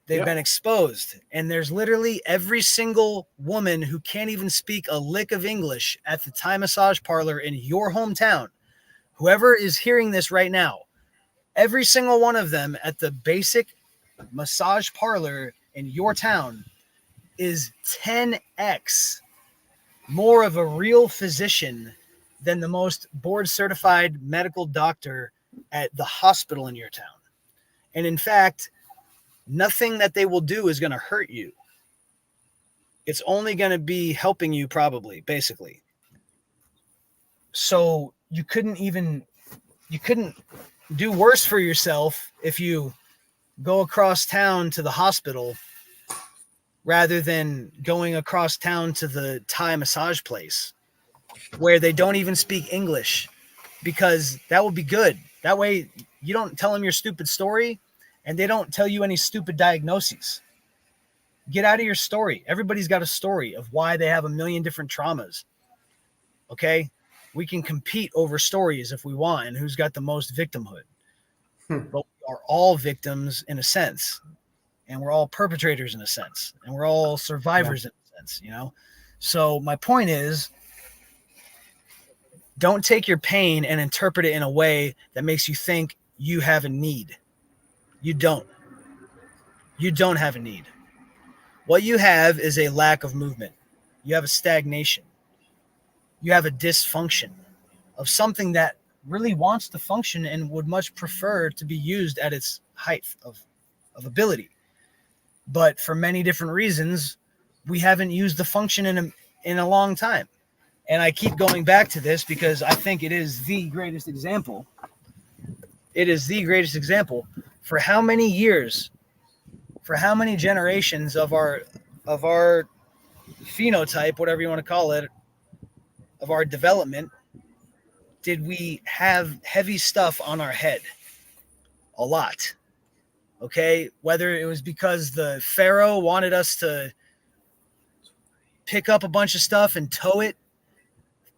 They've been exposed, and there's literally every single woman who can't even speak a lick of English at the Thai massage parlor in your hometown. Whoever is hearing this right now, every single one of them at the basic massage parlor in your town is 10x more of a real physician than the most board certified medical doctor at the hospital in your town. And in fact, nothing that they will do is going to hurt you. It's only going to be helping you probably, basically. So you couldn't do worse for yourself if you go across town to the hospital rather than going across town to the Thai massage place where they don't even speak English, because that will be good. That way you don't tell them your stupid story and they don't tell you any stupid diagnoses. Get out of your story. Everybody's got a story of why they have a million different traumas. Okay. We can compete over stories if we want and who's got the most victimhood. But we are all victims in a sense, and we're all perpetrators in a sense, and we're all survivors in a sense, you know? So my point is, don't take your pain and interpret it in a way that makes you think you have a need. You don't. You don't have a need. What you have is a lack of movement. You have a stagnation. You have a dysfunction of something that really wants to function and would much prefer to be used at its height of ability. But for many different reasons, we haven't used the function in a long time. And I keep going back to this because I think it is the greatest example. It is the greatest example for how many years, for how many generations of our phenotype, whatever you want to call it, of our development, did we have heavy stuff on our head? A lot. Okay? Whether it was because the Pharaoh wanted us to pick up a bunch of stuff and tow it,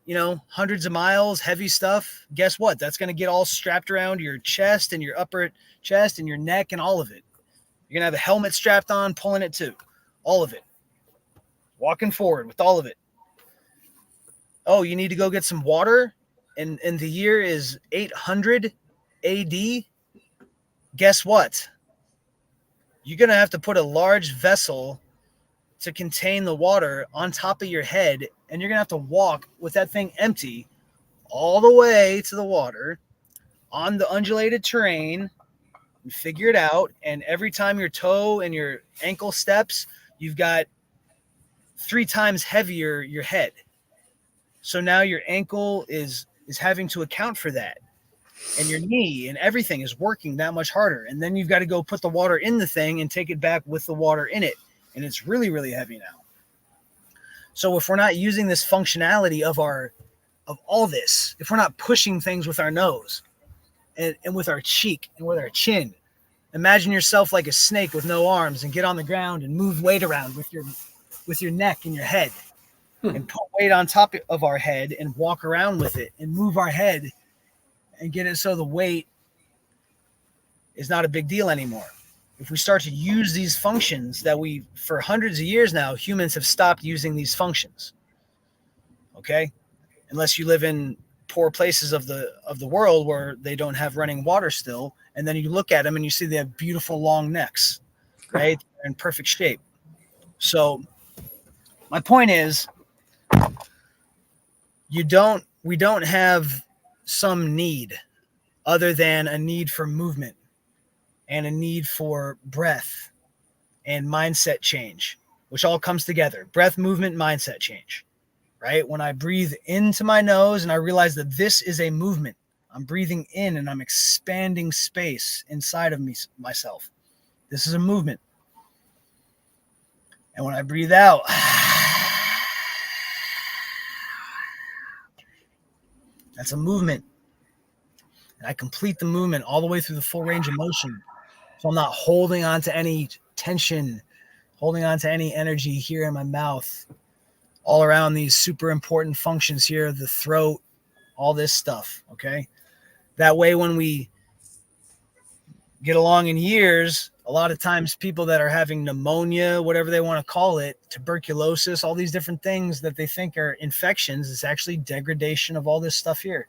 you know, hundreds of miles, heavy stuff. Guess what? That's going to get all strapped around your chest and your upper chest and your neck and all of it. You're going to have a helmet strapped on, pulling it too. All of it. Walking forward with all of it. Oh, you need to go get some water? And the year is 800 AD. Guess what? You're going to have to put a large vessel to contain the water on top of your head, and you're going to have to walk with that thing empty all the way to the water on the undulated terrain and figure it out. And every time your toe and your ankle steps, you've got 3 times heavier your head. So now your ankle is having to account for that, and your knee and everything is working that much harder. And then you've got to go put the water in the thing and take it back with the water in it. And it's really, really heavy now. So if we're not using this functionality of all this, if we're not pushing things with our nose and with our cheek and with our chin, imagine yourself like a snake with no arms and get on the ground and move weight around with your neck and your head. And put weight on top of our head and walk around with it and move our head and get it so the weight is not a big deal anymore. If we start to use these functions that for hundreds of years now, humans have stopped using these functions. Okay? Unless you live in poor places of the world where they don't have running water still, and then you look at them and you see they have beautiful long necks, right? They're in perfect shape. So my point is, we don't have some need other than a need for movement and a need for breath and mindset change, which all comes together. Breath, movement, mindset change, right? When I breathe into my nose and I realize that this is a movement, I'm breathing in and I'm expanding space inside of myself. This is a movement. And when I breathe out, that's a movement. And I complete the movement all the way through the full range of motion. So I'm not holding on to any tension, holding on to any energy here in my mouth, all around these super important functions here, the throat, all this stuff, okay? That way when we get along in years, a lot of times people that are having pneumonia, whatever they want to call it, tuberculosis, all these different things that they think are infections, is actually degradation of all this stuff here.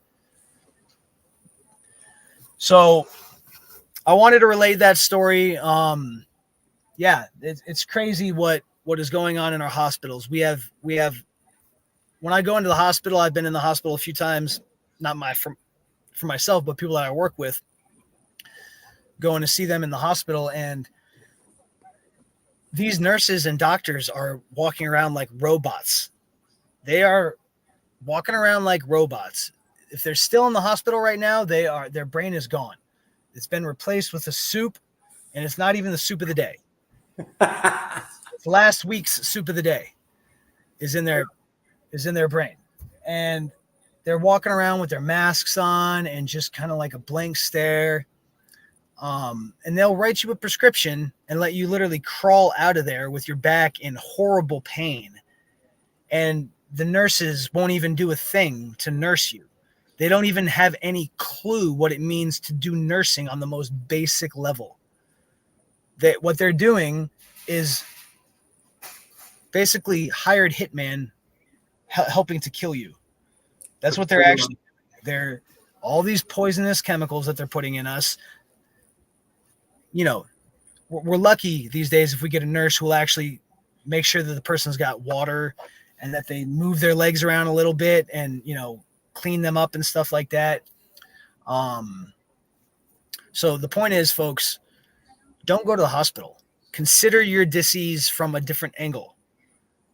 So I wanted to relate that story. Yeah, it's crazy what is going on in our hospitals. We have when I go into the hospital, I've been in the hospital a few times, not for myself, but people that I work with, going to see them in the hospital, and these nurses and doctors are walking around like robots. They are walking around like robots. If they're still in the hospital right now, their brain is gone. It's been replaced with a soup, and it's not even the soup of the day. Last week's soup of the day is in their brain. And they're walking around with their masks on and just kind of like a blank stare. And they'll write you a prescription and let you literally crawl out of there with your back in horrible pain. And the nurses won't even do a thing to nurse you. They don't even have any clue what it means to do nursing on the most basic level. What they're doing is basically hired hitman helping to kill you. That's what they're actually doing. They're all these poisonous chemicals that they're putting in us. You know, we're lucky these days if we get a nurse who will actually make sure that the person's got water and that they move their legs around a little bit and, you know, clean them up and stuff like that. So the point is, folks, don't go to the hospital. Consider your disease from a different angle.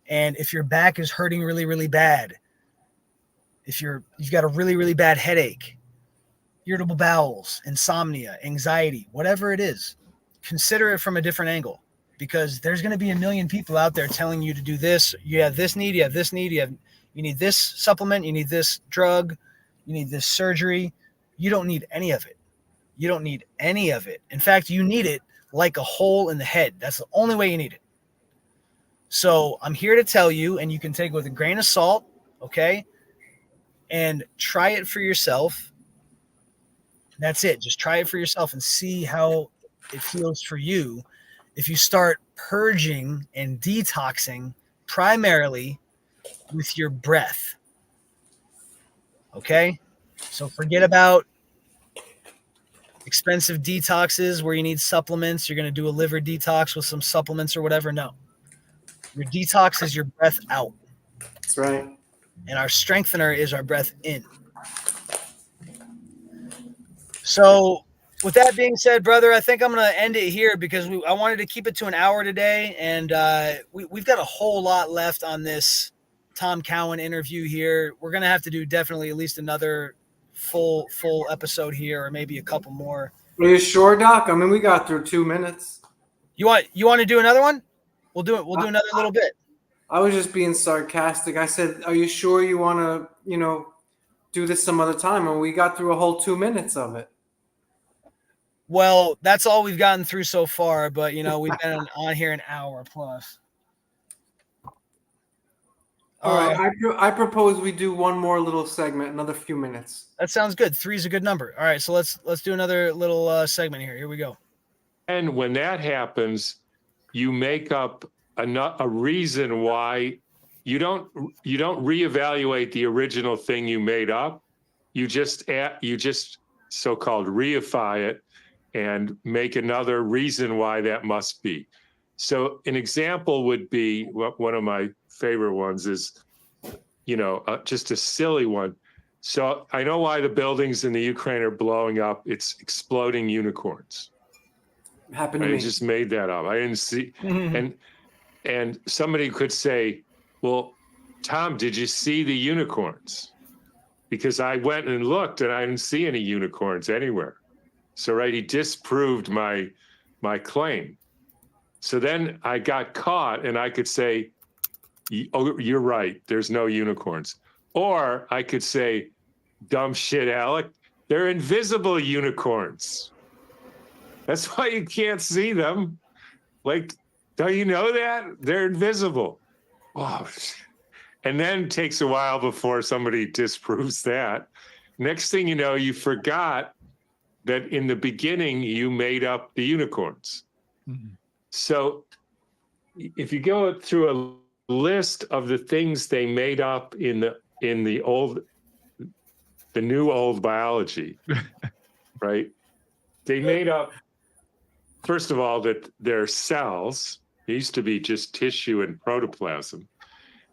And if your back is hurting really, really bad, if you've got a really, really bad headache, irritable bowels, insomnia, anxiety, whatever it is, consider it from a different angle, because there's going to be a million people out there telling you to do this. You have this need, you have this need, you need this supplement, you need this drug, you need this surgery. You don't need any of it. You don't need any of it. In fact, you need it like a hole in the head. That's the only way you need it. So I'm here to tell you, and you can take it with a grain of salt, okay? And try it for yourself. That's it. Just try it for yourself and see how it feels for you. If you start purging and detoxing primarily with your breath. Okay? So forget about expensive detoxes where you need supplements. You're going to do a liver detox with some supplements or whatever. No. Your detox is your breath out. That's right. And our strengthener is our breath in. So with that being said, brother, I think I'm going to end it here because I wanted to keep it to an hour today. And we've got a whole lot left on this Tom Cowan interview here. We're going to have to do definitely at least another full episode here, or maybe a couple more. Are you sure, Doc? I mean, we got through 2 minutes. You want to do another one? We'll do it. We'll do another little bit. I was just being sarcastic. I said, are you sure you want to, do this some other time? And we got through a whole 2 minutes of it. Well, that's all we've gotten through so far, but we've been on here an hour plus. All right, I propose we do one more little segment, another few minutes. That sounds good. 3 is a good number. All right, so let's do another little segment here. Here we go. And when that happens, you make up a reason why you don't reevaluate the original thing you made up. You just so-called reify it and make another reason why that must be. So an example would be, one of my favorite ones is, just a silly one. So I know why the buildings in the Ukraine are blowing up. It's exploding unicorns. Happened to me. I just made that up. I didn't see. And somebody could say, well, Tom, did you see the unicorns? Because I went and looked and I didn't see any unicorns anywhere. So, right, he disproved my claim. So then I got caught and I could say, oh, you're right, there's no unicorns. Or I could say, dumb shit, Alec, they're invisible unicorns. That's why you can't see them. Like, don't you know that? They're invisible. Wow. And then it takes a while before somebody disproves that. Next thing you know, you forgot that in the beginning you made up the unicorns. Mm-hmm. So if you go through a list of the things they made up in the new old biology, right? They made up, first of all, that they're cells. It used to be just tissue and protoplasm.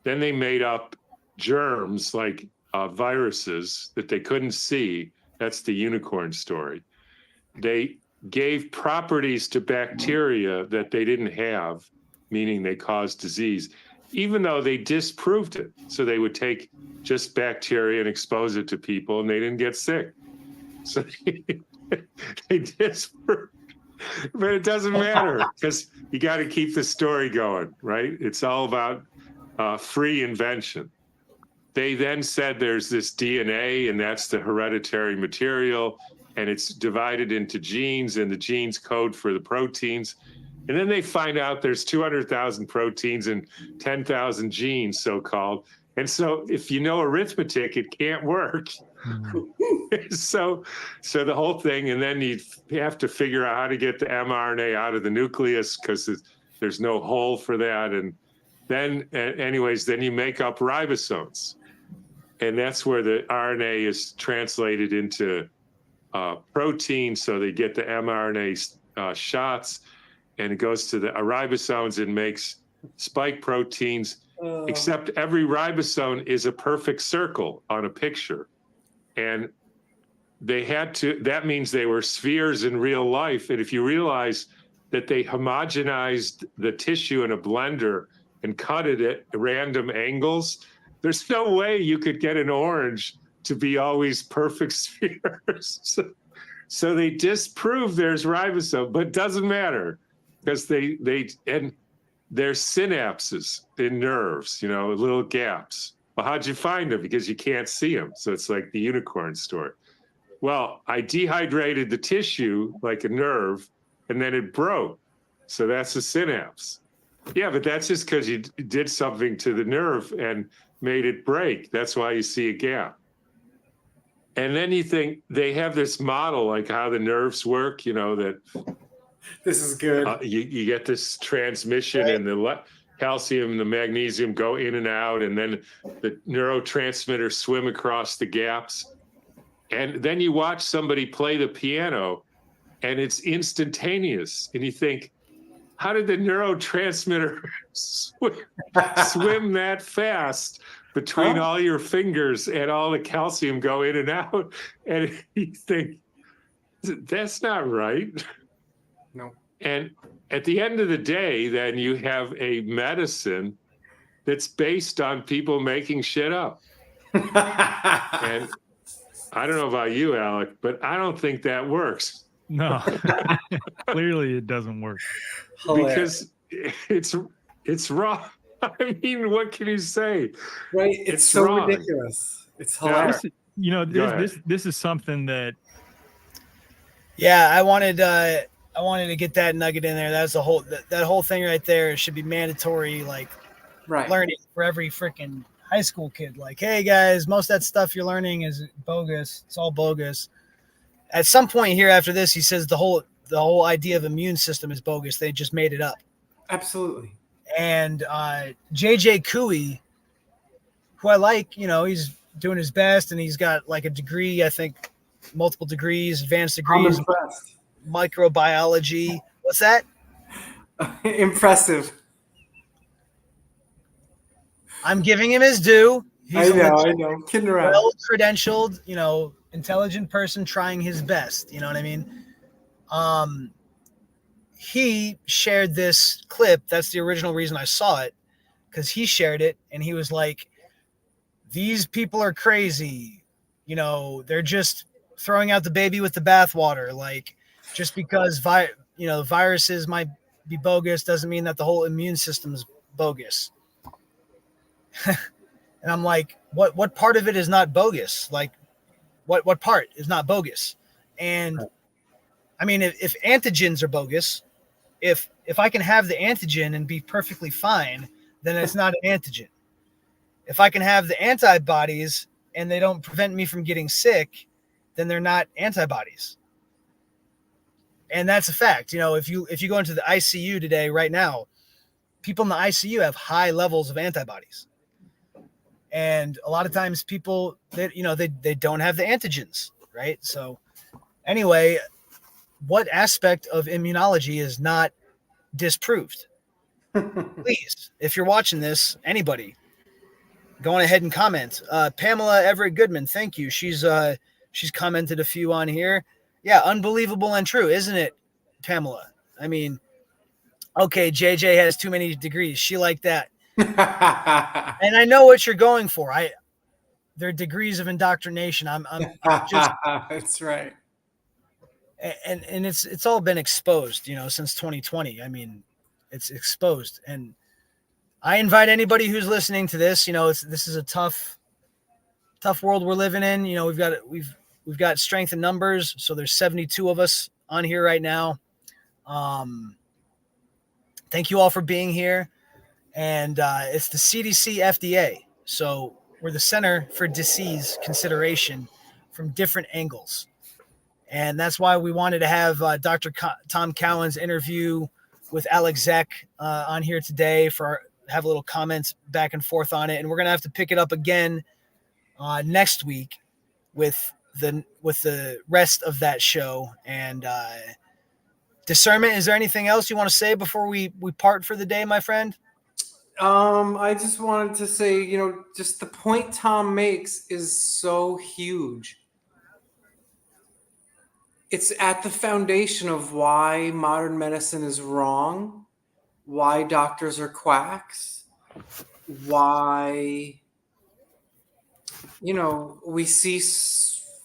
Then they made up germs like viruses that they couldn't see. That's the unicorn story. They gave properties to bacteria that they didn't have, meaning they caused disease, even though they disproved it. So they would take just bacteria and expose it to people and they didn't get sick. So they disproved. But it doesn't matter because you got to keep the story going, right? It's all about free invention. They then said there's this DNA and that's the hereditary material and it's divided into genes and the genes code for the proteins. And then they find out there's 200,000 proteins and 10,000 genes, so-called, And so if you know arithmetic, it can't work. So the whole thing, and then you have to figure out how to get the mRNA out of the nucleus because there's no hole for that. And then, anyways, then you make up ribosomes. And that's where the RNA is translated into protein. So they get the mRNA shots, and it goes to the ribosomes and makes spike proteins. Except every ribosome is a perfect circle on a picture. And that means they were spheres in real life. And if you realize that they homogenized the tissue in a blender and cut it at random angles, there's no way you could get an orange to be always perfect spheres. So they disprove there's ribosome, but it doesn't matter because there's synapses in nerves, little gaps. Well, how'd you find them? Because you can't see them. So it's like the unicorn story. Well, I dehydrated the tissue like a nerve, and then it broke. So that's a synapse. Yeah, but that's just because you did something to the nerve and made it break. That's why you see a gap. And then you think they have this model, like how the nerves work, that This is good. You get this transmission, right? And the calcium and the magnesium go in and out, and then the neurotransmitters swim across the gaps. And then you watch somebody play the piano, and it's instantaneous. And you think, how did the neurotransmitter swim that fast between all your fingers and all the calcium go in and out? And you think, that's not right. No. And at the end of the day, then you have a medicine that's based on people making shit up. And I don't know about you, Alec, but I don't think that works. No, clearly it doesn't work. Because it's wrong. I mean, what can you say? Right? It's so wrong. ridiculous. It's hilarious. This is something that. Yeah, I wanted to get that nugget in there. That's the whole that whole thing right there should be mandatory, like learning for every freaking high school kid. Like, hey guys, most of that stuff you're learning is bogus. It's all bogus. At some point here after this, he says the whole idea of immune system is bogus. They just made it up. Absolutely. And JJ Couey, who I like, he's doing his best, and he's got like a degree, I think, multiple degrees, advanced degrees, microbiology. What's that? Impressive. I'm giving him his due. He's I know. Kidding around. Well-credentialed, intelligent person trying his best. You know what I mean? He shared this clip. That's the original reason I saw it, because he shared it, and he was like, these people are crazy. They're just throwing out the baby with the bathwater. Like, just because viruses might be bogus doesn't mean that the whole immune system is bogus. And I'm like, what part of it is not bogus? Like, what part is not bogus? And I mean, if antigens are bogus, if I can have the antigen and be perfectly fine, then it's not an antigen. If I can have the antibodies and they don't prevent me from getting sick, then they're not antibodies. And that's a fact. If you go into the ICU today, right now, people in the ICU have high levels of antibodies. And a lot of times people that, they don't have the antigens, right? So anyway, what aspect of immunology is not disproved? Please, if you're watching this, anybody, go on ahead and comment. Pamela Everett Goodman, thank you. She's commented a few on here. Yeah, unbelievable and true, isn't it, Pamela? I mean, okay, JJ has too many degrees. She like that. And I know what you're going for. They're degrees of indoctrination. I'm just. That's right. And it's all been exposed, since 2020. I mean, it's exposed, and I invite anybody who's listening to this. This is a tough world we're living in. We've got strength in numbers. So there's 72 of us on here right now. Thank you all for being here. And it's the CDC-FDA. So we're the Center for Disease Consideration from different angles. And that's why we wanted to have Dr. Tom Cowan's interview with Alex Zek on here today have a little comments back and forth on it. And we're going to have to pick it up again next week with the rest of that show. And discernment, is there anything else you want to say before we part for the day, my friend? I just wanted to say, just the point Tom makes is so huge. It's at the foundation of why modern medicine is wrong, why doctors are quacks, why, we see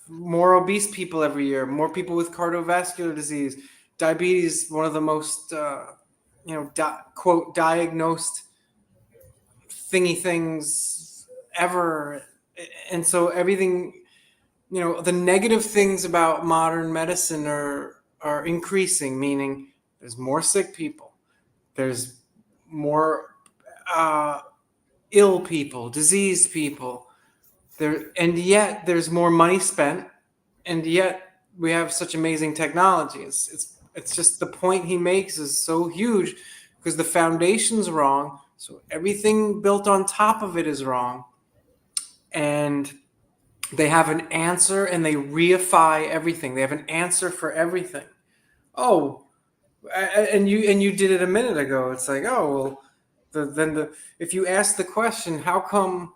more obese people every year, more people with cardiovascular disease, diabetes, one of the most, quote, diagnosed thingy things ever. And so everything, the negative things about modern medicine are increasing, meaning there's more sick people, there's more ill people, diseased people there, and yet there's more money spent, and yet we have such amazing technology. It's just the point he makes is so huge because the foundation's wrong, so everything built on top of it is wrong, and they have an answer and they reify everything. They have an answer for everything. Oh, and you did it a minute ago. It's like, oh, well, if you ask the question, how come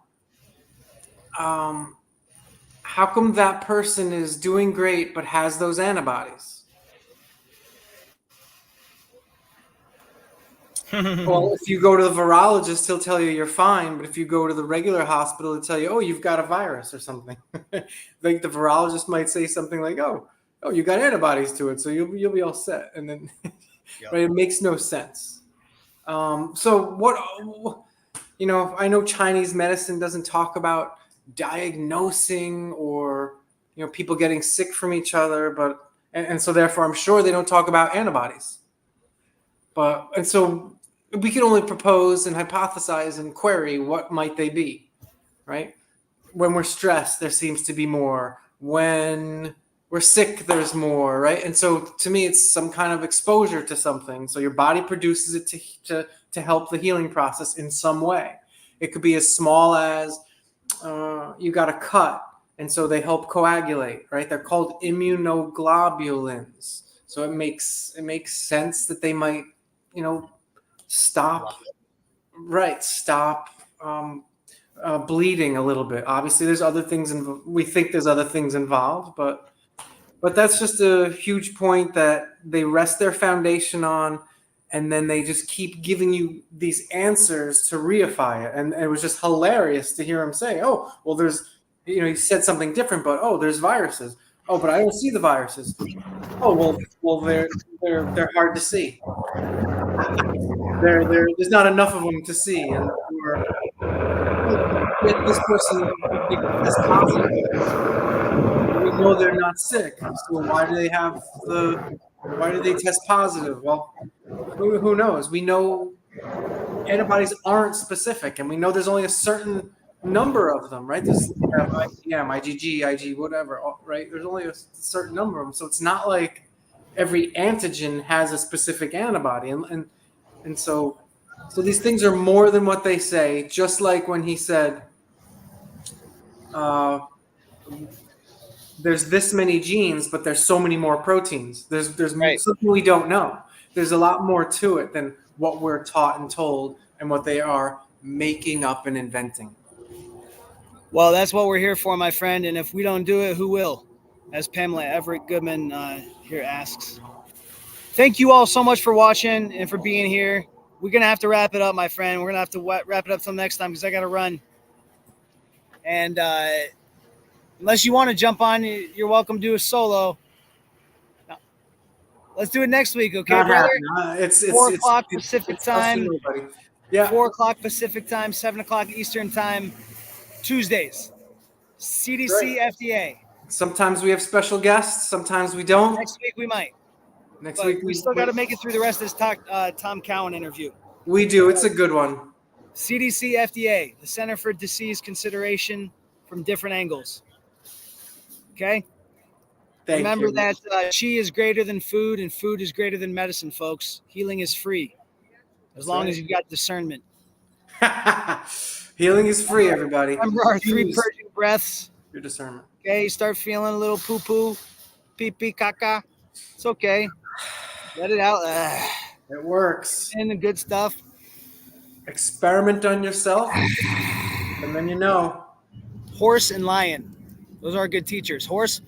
that person is doing great but has those antibodies? Well, if you go to the virologist, he'll tell you you're fine. But if you go to the regular hospital, he'll tell you, oh, you've got a virus or something. Like the virologist might say something like, oh, you got antibodies to it, so you'll be all set. And then, yep. Right? It makes no sense. So what, I know Chinese medicine doesn't talk about diagnosing or, people getting sick from each other, but, and so therefore I'm sure they don't talk about antibodies. And so we can only propose and hypothesize and query what might they be, right? When we're stressed, there seems to be more. When we're sick, there's more, right? And so to me, it's some kind of exposure to something. So your body produces it to help the healing process in some way. It could be as small as you got a cut, and so they help coagulate, right? They're called immunoglobulins. So it makes sense that they might, stop bleeding a little bit. Obviously, there's other things we think there's other things involved, but that's just a huge point that they rest their foundation on, and then they just keep giving you these answers to reify it. And it was just hilarious to hear him say, oh, well, there's, he said something different, but oh, there's viruses. Oh, but I don't see the viruses. Oh, well, they're hard to see. There's not enough of them to see, and this person is positive. We know they're not sick, so why do they test positive? Well, who knows? We know antibodies aren't specific, and we know there's only a certain number of them, right? There's IgM, IgG, Ig, whatever, right? There's only a certain number of them, so it's not like every antigen has a specific antibody, and so these things are more than what they say. Just like when he said, there's this many genes, but there's so many more proteins. There's right. Something we don't know. There's a lot more to it than what we're taught and told and what they are making up and inventing. Well, that's what we're here for, my friend. And if we don't do it, who will? As Pamela Everett Goodman here asks. Thank you all so much for watching and for being here. We're going to have to wrap it up, my friend. We're going to have to wrap it up till next time because I got to run. And unless you want to jump on, you're welcome to do a solo. No. Let's do it next week, okay, brother? It's 4 o'clock Pacific time. Yeah. 4 o'clock Pacific time, 7 o'clock Eastern time, Tuesdays. CDC-FDA. Sometimes we have special guests. Sometimes we don't. Next week we might. Next week we still got to make it through the rest of this Tom Cowan interview. We do. It's a good one. CDC-FDA, the Center for Disease Consideration from Different Angles. Okay? Remember that chi is greater than food and food is greater than medicine, folks. Healing is free as long as you've got discernment. Healing is free, everybody. Remember our 3 Use purging breaths. your discernment. Okay, you start feeling a little poo-poo, pee-pee, caca. It's okay. Let it out. It works. And the good stuff. Experiment on yourself, and then you know. Horse and lion. Those are good teachers. Horse.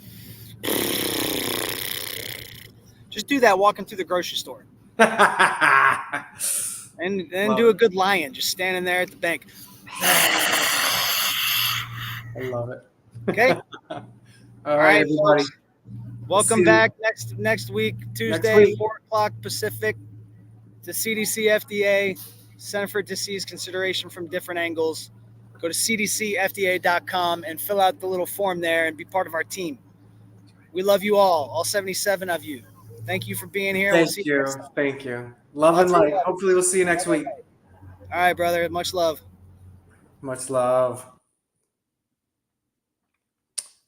Just do that walking through the grocery store. And then do a good lion, just standing there at the bank. I love it. Okay? All right, everybody. Folks. Welcome back next week, Tuesday, Next week. 4 o'clock Pacific, to CDC-FDA, Center for Disease Consideration from Different Angles. Go to cdcfda.com and fill out the little form there and be part of our team. We love you all 77 of you. Thank you for being here. Thank you. Thank you. Love and light. Hopefully we'll see you next week. All right, brother. Much love. Much love.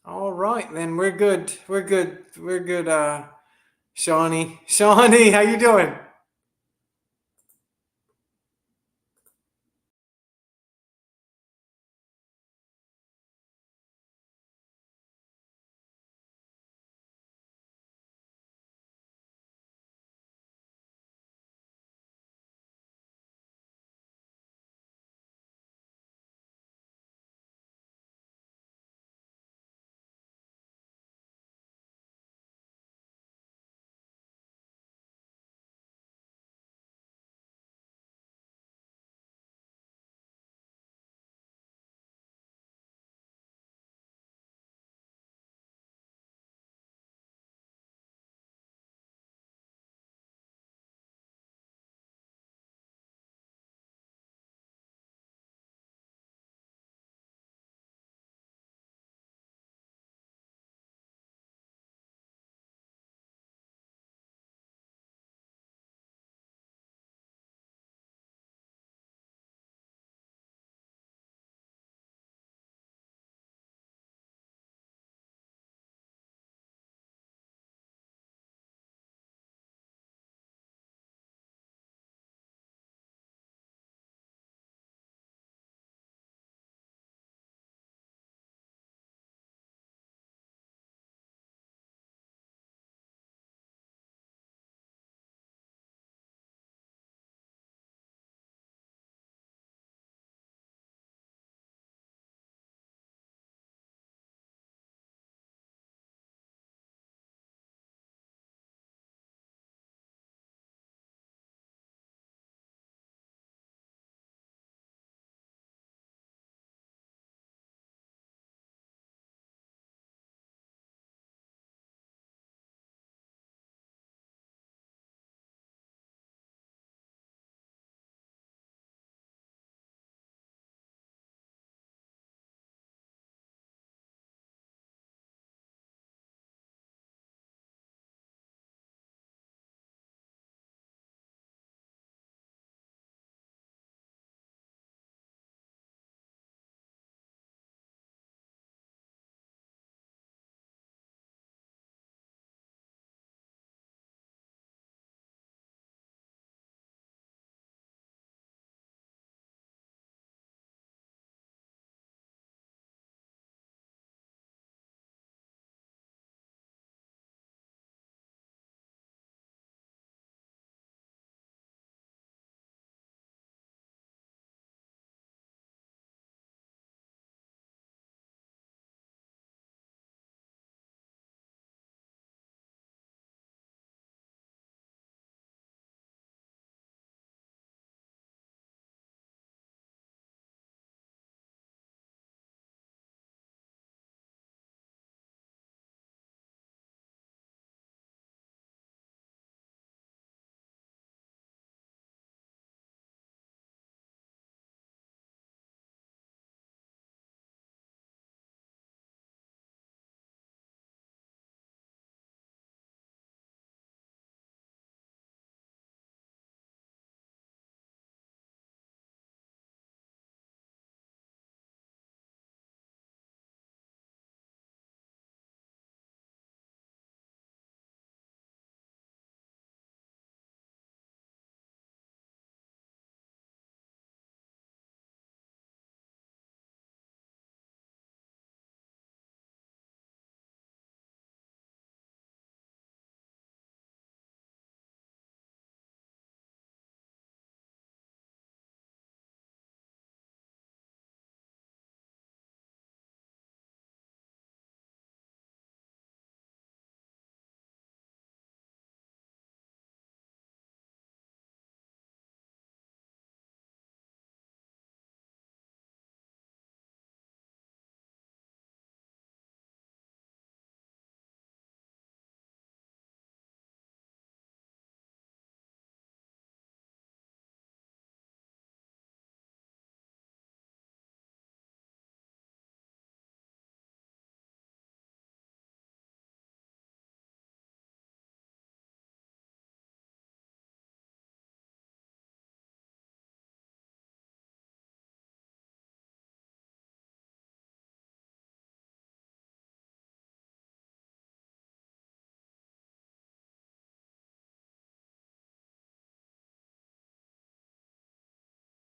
All right, then we're good. We're good. Shawnee, how you doing?